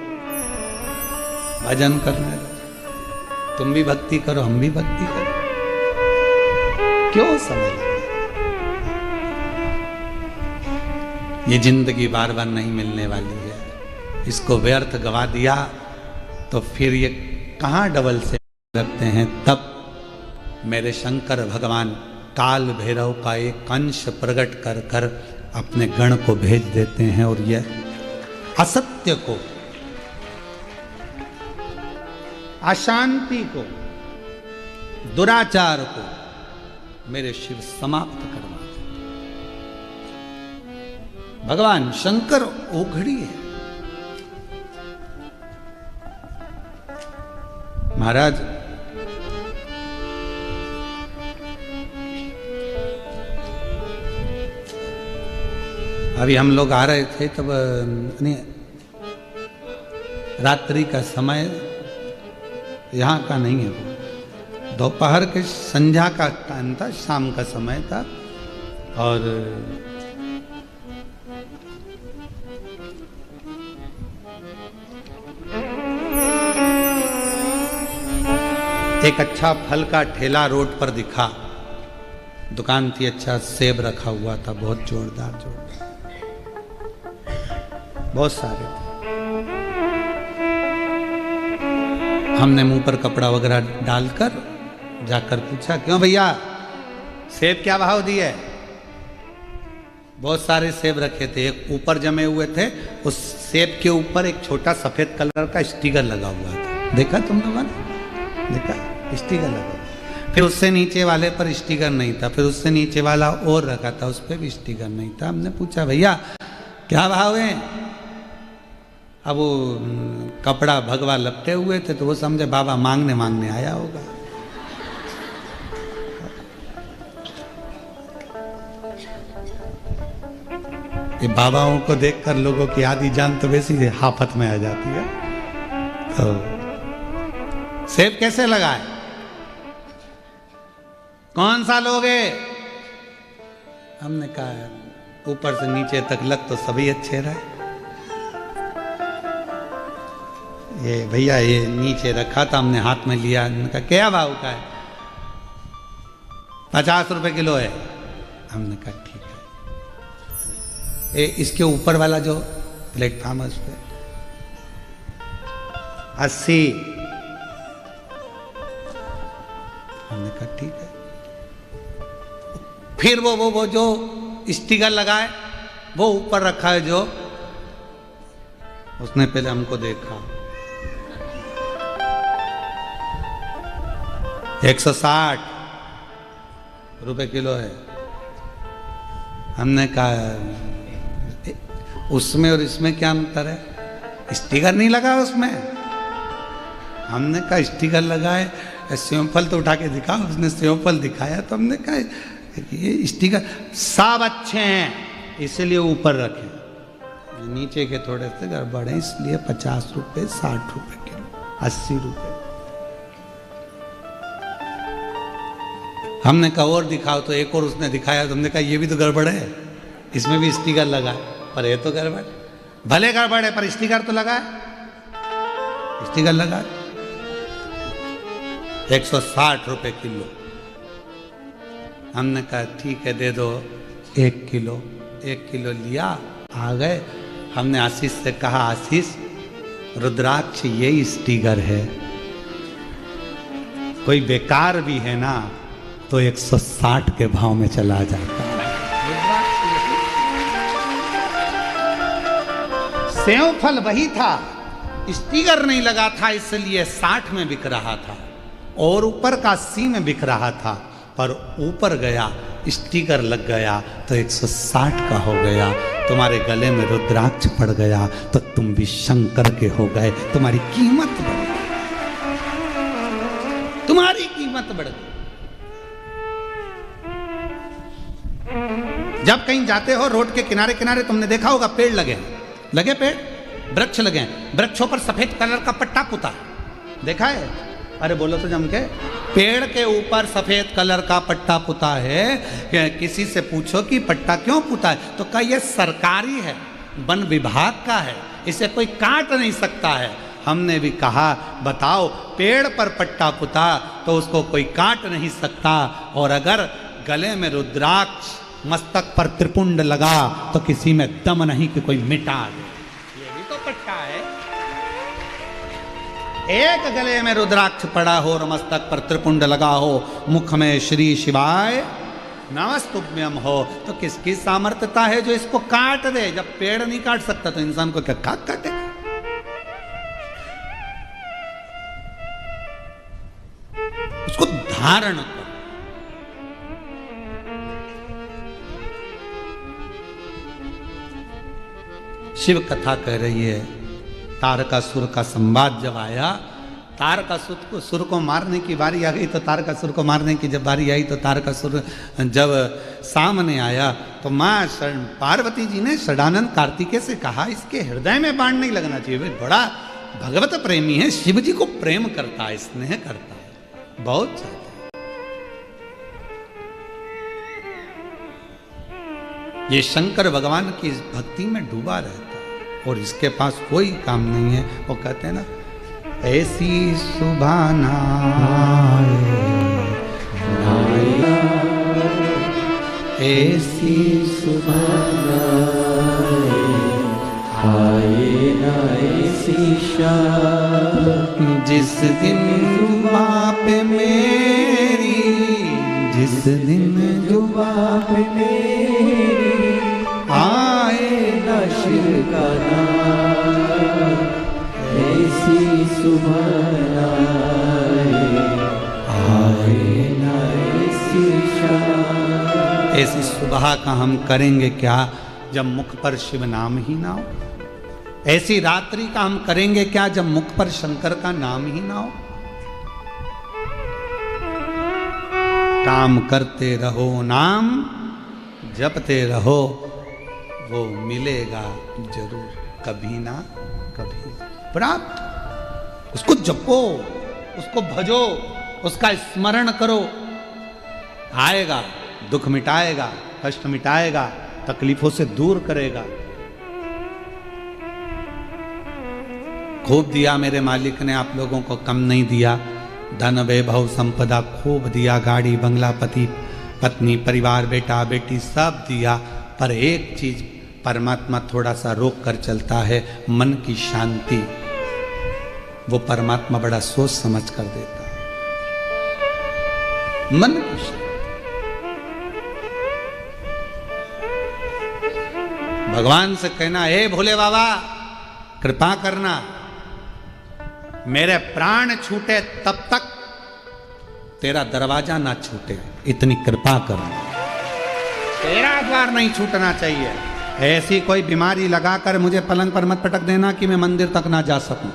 भजन करने दो। तुम भी भक्ति करो, हम भी भक्ति करो, क्यों समय लगे? ये जिंदगी बार बार नहीं मिलने वाली है, इसको व्यर्थ गवा दिया तो फिर ये कहाँ डबल से रखते हैं। तब मेरे शंकर भगवान काल भैरव का एक अंश प्रकट कर कर अपने गण को भेज देते हैं और यह असत्य को, अशांति को, दुराचार को मेरे शिव समाप्त करवा दे। भगवान शंकर ओघड़ी है। महाराज अभी हम लोग आ रहे थे तब रात्रि का समय यहाँ का नहीं है, वो दोपहर के संध्या का टाइम था, शाम का समय था। और एक अच्छा फल का ठेला रोड पर दिखा, दुकान थी, अच्छा सेब रखा हुआ था, बहुत जोरदार जोरदार, बहुत सारे थे। हमने मुंह पर कपड़ा वगैरह डालकर जाकर पूछा, क्यों भैया सेब क्या भाव दिए? बहुत सारे सेब रखे थे, एक ऊपर जमे हुए थे, उस सेब के ऊपर एक छोटा सफेद कलर का स्टिकर लगा हुआ था, देखा तुम लोगों ने? देखा स्टिकर लगा हुआ। फिर उससे नीचे वाले पर स्टिकर नहीं था, फिर उससे नीचे वाला और रखा था, उस पर भी स्टिकर नहीं था। हमने पूछा भैया क्या भाव है? अब वो कपड़ा भगवा लपटे हुए थे तो वो समझे बाबा मांगने आया होगा। ये बाबाओं को देखकर लोगों की आधी जान तो वैसी हाफत में आ जाती है। तो सेब कैसे लगाए? कौन सा लोगे? हमने कहा ऊपर से नीचे तक लग तो सभी अच्छे रहे। ये भैया ये नीचे रखा था, हमने हाथ में लिया, कहा क्या भाव का है? 50 रुपए किलो है। हमने कहा ठीक है। इसके ऊपर वाला जो प्लेटफॉर्म है उस पर 80। हमने कहा ठीक है। फिर वो जो स्टिकर लगाए वो ऊपर रखा है जो, उसने पहले हमको देखा, 160 रुपए किलो है। हमने कहा उसमें और इसमें क्या अंतर है? स्टिकर नहीं लगा उसमें। हमने कहा स्टिकर लगाए, सेवफल तो उठा के दिखा, उसने सेवफल दिखाया तो हमने कहा ये स्टिकर सब अच्छे हैं इसलिए ऊपर रखे, नीचे के थोड़े से गड़बड़ है इसलिए 50 रुपए, 60 रुपए किलो, 80 रुपए। हमने कहा और दिखाओ तो एक और उसने दिखाया तो हमने कहा ये भी तो गड़बड़ है, इसमें भी स्टिकर लगा है पर ये तो गड़बड़, भले गड़बड़ है पर स्टिकर तो लगा है, स्टिकर लगा है। 160 रुपए किलो। हमने कहा ठीक है दे दो 1 किलो। 1 किलो लिया, आ गए। हमने आशीष से कहा आशीष रुद्राक्ष ये स्टिकर है, कोई बेकार भी है ना तो 160 के भाव में चला जाता है। सेव फल वही था, स्टिकर नहीं लगा था इसलिए 60 में बिक रहा था और ऊपर का 80 में बिक रहा था, पर ऊपर गया स्टिकर लग गया तो 160 का हो गया। तुम्हारे गले में रुद्राक्ष पड़ गया तो तुम भी शंकर के हो गए, तुम्हारी कीमत बढ़ गई, तुम्हारी कीमत बढ़ गई। जब कहीं जाते हो रोड के किनारे किनारे तुमने देखा होगा पेड़ लगे पेड़, वृक्ष लगे, वृक्षों पर सफेद कलर का पट्टा पुता, देखा है? अरे बोलो तो जम के, पेड़ के ऊपर सफेद कलर का पट्टा पुता है। किसी से पूछो कि पट्टा क्यों पुता है तो कहा यह सरकारी है, वन विभाग का है, इसे कोई काट नहीं सकता है। हमने भी कहा बताओ पेड़ पर पट्टा पुता तो उसको कोई काट नहीं सकता, और अगर गले में रुद्राक्ष मस्तक पर त्रिपुंड लगा तो किसी में दम नहीं कि कोई मिटा दे। ये भी तो पट्टा है। एक गले में रुद्राक्ष पड़ा हो और मस्तक पर त्रिपुंड लगा हो, मुख में श्री शिवाय नमस्तुभ्यम हो, तो किसकी सामर्थ्यता है जो इसको काट दे? जब पेड़ नहीं काट सकता तो इंसान को क्या काटे? उसको धारण करो। शिव कथा कह रही है, तारकासुर का संवाद जब आया, तारकासुर को मारने की बारी आ गई, तो तारकासुर को मारने की जब बारी आई तो तारकासुर जब सामने आया तो माँ पार्वती जी ने षडानंद कार्तिकेय से कहा, इसके हृदय में बाण नहीं लगना चाहिए। वे बड़ा भगवत प्रेमी है, शिव जी को प्रेम करता है, स्नेह करता है, बहुत चाहता है। ये शंकर भगवान की इस भक्ति में डूबा रहता है और इसके पास कोई काम नहीं है। वो कहते हैं ना, ऐसी सुबह ना आए, ऐसी सुबह ना आए ना ऐसी शाम, जिस दिन जुबां पे मेरी, जिस दिन जुबां पे मेरी आए ना शिव का नाम, ऐसी सुबह आए ना ऐसी शाम। ऐसी सुबह का हम करेंगे क्या जब मुख पर शिव नाम ही ना हो? ऐसी रात्रि का हम करेंगे क्या जब मुख पर शंकर का नाम ही ना हो? काम करते रहो, नाम जपते रहो, वो मिलेगा जरूर, कभी ना कभी प्राप्त। उसको जपो, उसको भजो, उसका स्मरण करो, आएगा, दुख मिटाएगा, कष्ट मिटाएगा, तकलीफों से दूर करेगा। खूब दिया मेरे मालिक ने, आप लोगों को कम नहीं दिया। धन वैभव संपदा खूब दिया, गाड़ी बंगला, पति पत्नी परिवार बेटा बेटी सब दिया, पर एक चीज परमात्मा थोड़ा सा रोक कर चलता है, मन की शांति। वो परमात्मा बड़ा सोच समझ कर देता है, मन की शांति। भगवान से कहना, हे भोले बाबा कृपा करना, मेरे प्राण छूटे तब तक तेरा दरवाजा ना छूटे, इतनी कृपा करना, तेरा द्वार नहीं छूटना चाहिए। ऐसी कोई बीमारी लगाकर मुझे पलंग पर मत पटक देना कि मैं मंदिर तक ना जा सकूं।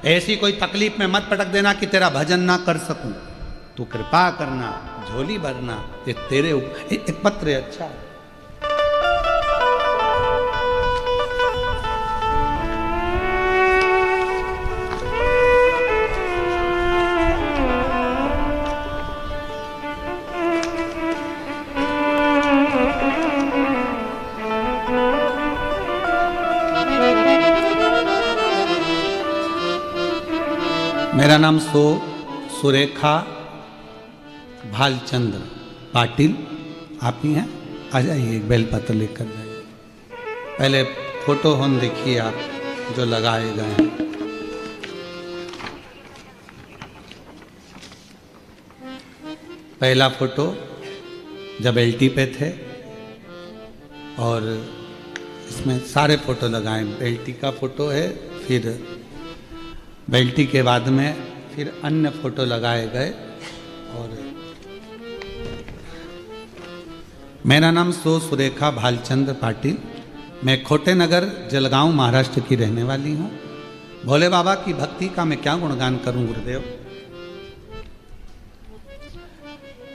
ऐसी कोई तकलीफ में मत पटक देना कि तेरा भजन ना कर सकूं। तू कृपा करना, झोली भरना, ये तेरे एक पत्र है। अच्छा मेरा नाम सुरेखा भालचंद्र पाटिल, आप ही हैं? आ जाइए, एक बेलपत्र लेकर जाइए। पहले फोटो हम देखिए आप जो लगाए गए हैं। पहला फोटो जब एलटी पे थे, और इसमें सारे फोटो लगाए। एलटी का फोटो है, फिर बेल्टी के बाद में फिर अन्य फोटो लगाए गए। और मेरा नाम सुरेखा भालचंद्र पाटिल, मैं खोटे नगर जलगांव महाराष्ट्र की रहने वाली हूँ। भोले बाबा की भक्ति का मैं क्या गुणगान करूं गुरुदेव।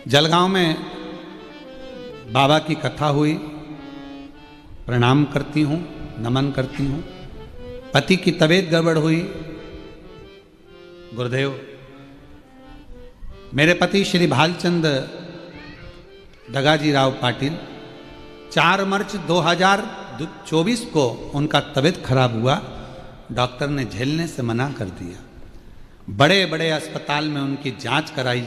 जलगांव में बाबा की कथा हुई, प्रणाम करती हूँ, नमन करती हूँ। पति की तबीयत गड़बड़ हुई, गुरुदेव मेरे पति श्री भालचंद्र दगाजी राव पाटिल 4 मार्च 2024 को उनका तबीयत खराब हुआ। डॉक्टर ने झेलने से मना कर दिया। बड़े बड़े अस्पताल में उनकी जांच कराई,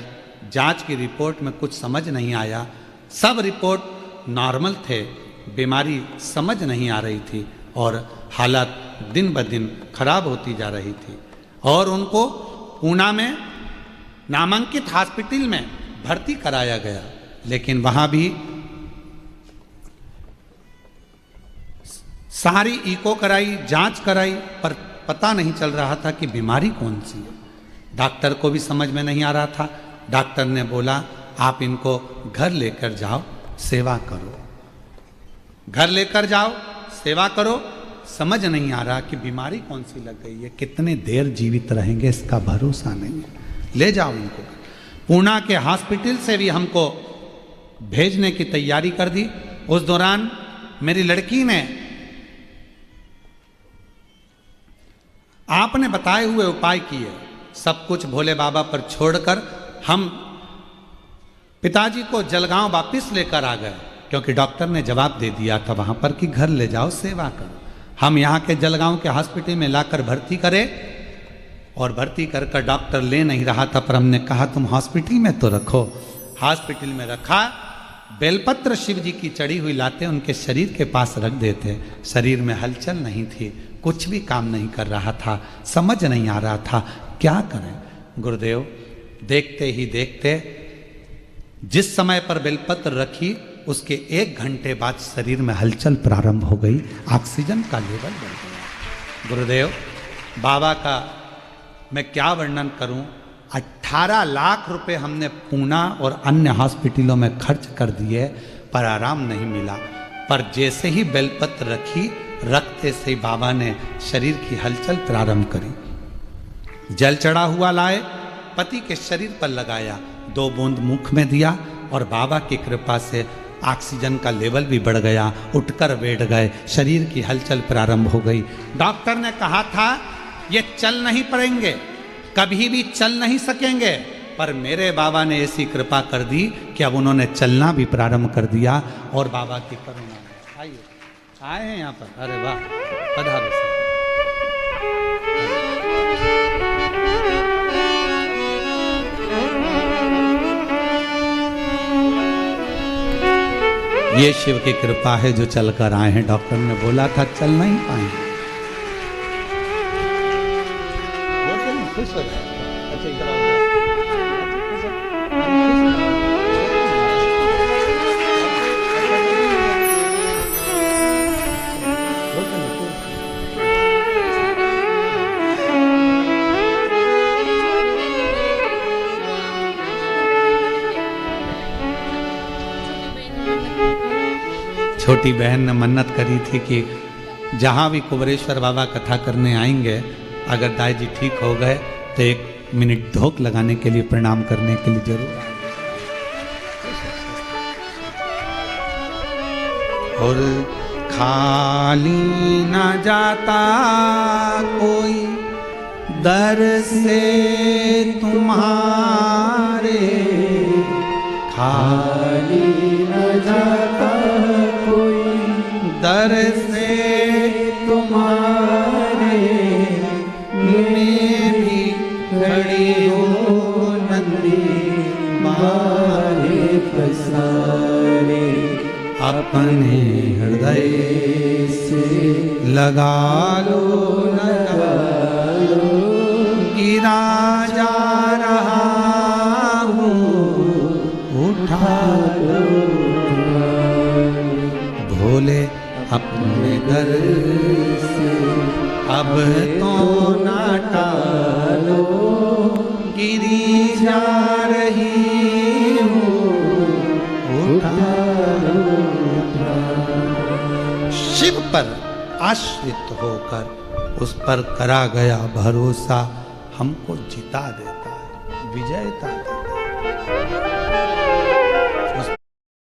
जांच की रिपोर्ट में कुछ समझ नहीं आया। सब रिपोर्ट नॉर्मल थे, बीमारी समझ नहीं आ रही थी और हालत दिन ब दिन खराब होती जा रही थी और उनको पूना में नामांकित हॉस्पिटल में भर्ती कराया गया, लेकिन वहाँ भी सारी इको कराई, जांच कराई, पर पता नहीं चल रहा था कि बीमारी कौन सी है। डॉक्टर को भी समझ में नहीं आ रहा था। डॉक्टर ने बोला आप इनको घर लेकर जाओ, सेवा करो, घर लेकर जाओ, सेवा करो। समझ नहीं आ रहा कि बीमारी कौन सी लग गई है, कितने देर जीवित रहेंगे इसका भरोसा नहीं है, ले जाओ इनको। पूना के हॉस्पिटल से भी हमको भेजने की तैयारी कर दी। उस दौरान मेरी लड़की ने आपने बताए हुए उपाय किए, सब कुछ भोले बाबा पर छोड़कर हम पिताजी को जलगांव वापिस लेकर आ गए, क्योंकि डॉक्टर ने जवाब दे दिया था वहां पर कि घर ले जाओ, सेवा करो। हम यहाँ के जलगांव के हॉस्पिटल में लाकर भर्ती करे और भर्ती कर डॉक्टर ले नहीं रहा था, पर हमने कहा तुम हॉस्पिटल में तो रखो। हॉस्पिटल में रखा, बेलपत्र शिव जी की चढ़ी हुई लाते उनके शरीर के पास रख देते। शरीर में हलचल नहीं थी, कुछ भी काम नहीं कर रहा था, समझ नहीं आ रहा था क्या करें। गुरुदेव देखते ही देखते जिस समय पर बेलपत्र रखी उसके 1 घंटे बाद शरीर में हलचल प्रारंभ हो गई, ऑक्सीजन का लेवल बढ़ गया। गुरुदेव बाबा का मैं क्या वर्णन करूं, 18 लाख रुपए हमने पूना और अन्य हॉस्पिटलों में खर्च कर दिए, पर आराम नहीं मिला। पर जैसे ही बेलपत्र रखी, रखते से बाबा ने शरीर की हलचल प्रारंभ करी। जल चढ़ा हुआ लाए, पति के शरीर पर लगाया, 2 बूंद मुख में दिया और बाबा की कृपा से ऑक्सीजन का लेवल भी बढ़ गया। उठकर बैठ गए, शरीर की हलचल प्रारंभ हो गई। डॉक्टर ने कहा था ये चल नहीं पाएंगे, कभी भी चल नहीं सकेंगे, पर मेरे बाबा ने ऐसी कृपा कर दी कि अब उन्होंने चलना भी प्रारंभ कर दिया। और बाबा की करुणा, आइए आए हैं यहाँ पर, अरे वाह, पधारो सर। ये शिव की कृपा है जो चलकर आए हैं। डॉक्टर ने बोला था चल नहीं पाएंगे। खुश हो जाए। अच्छा इधर आओ। छोटी बहन ने मन्नत करी थी कि जहाँ भी कुबरेश्वर बाबा कथा करने आएंगे, अगर दाई जी ठीक हो गए तो 1 मिनट धोख लगाने के लिए, प्रणाम करने के लिए जरूर आएंगे। और खाली न जाता कोई दर से तुम्हारे, खाली न जाता कोई दर से तुम्हारे, मैं भी खड़ी हो नंदी मारे पसारे, अपने हृदय से लगा लो, लगा लो, गिरा जा रहा हूँ, उठा लो भोले अपने घर से, अब तो ना टालो, गिरी जा रही हूँ, उठा लो। शिव पर आश्रित होकर उस पर करा गया भरोसा हमको जिता देता है, विजयता देता है।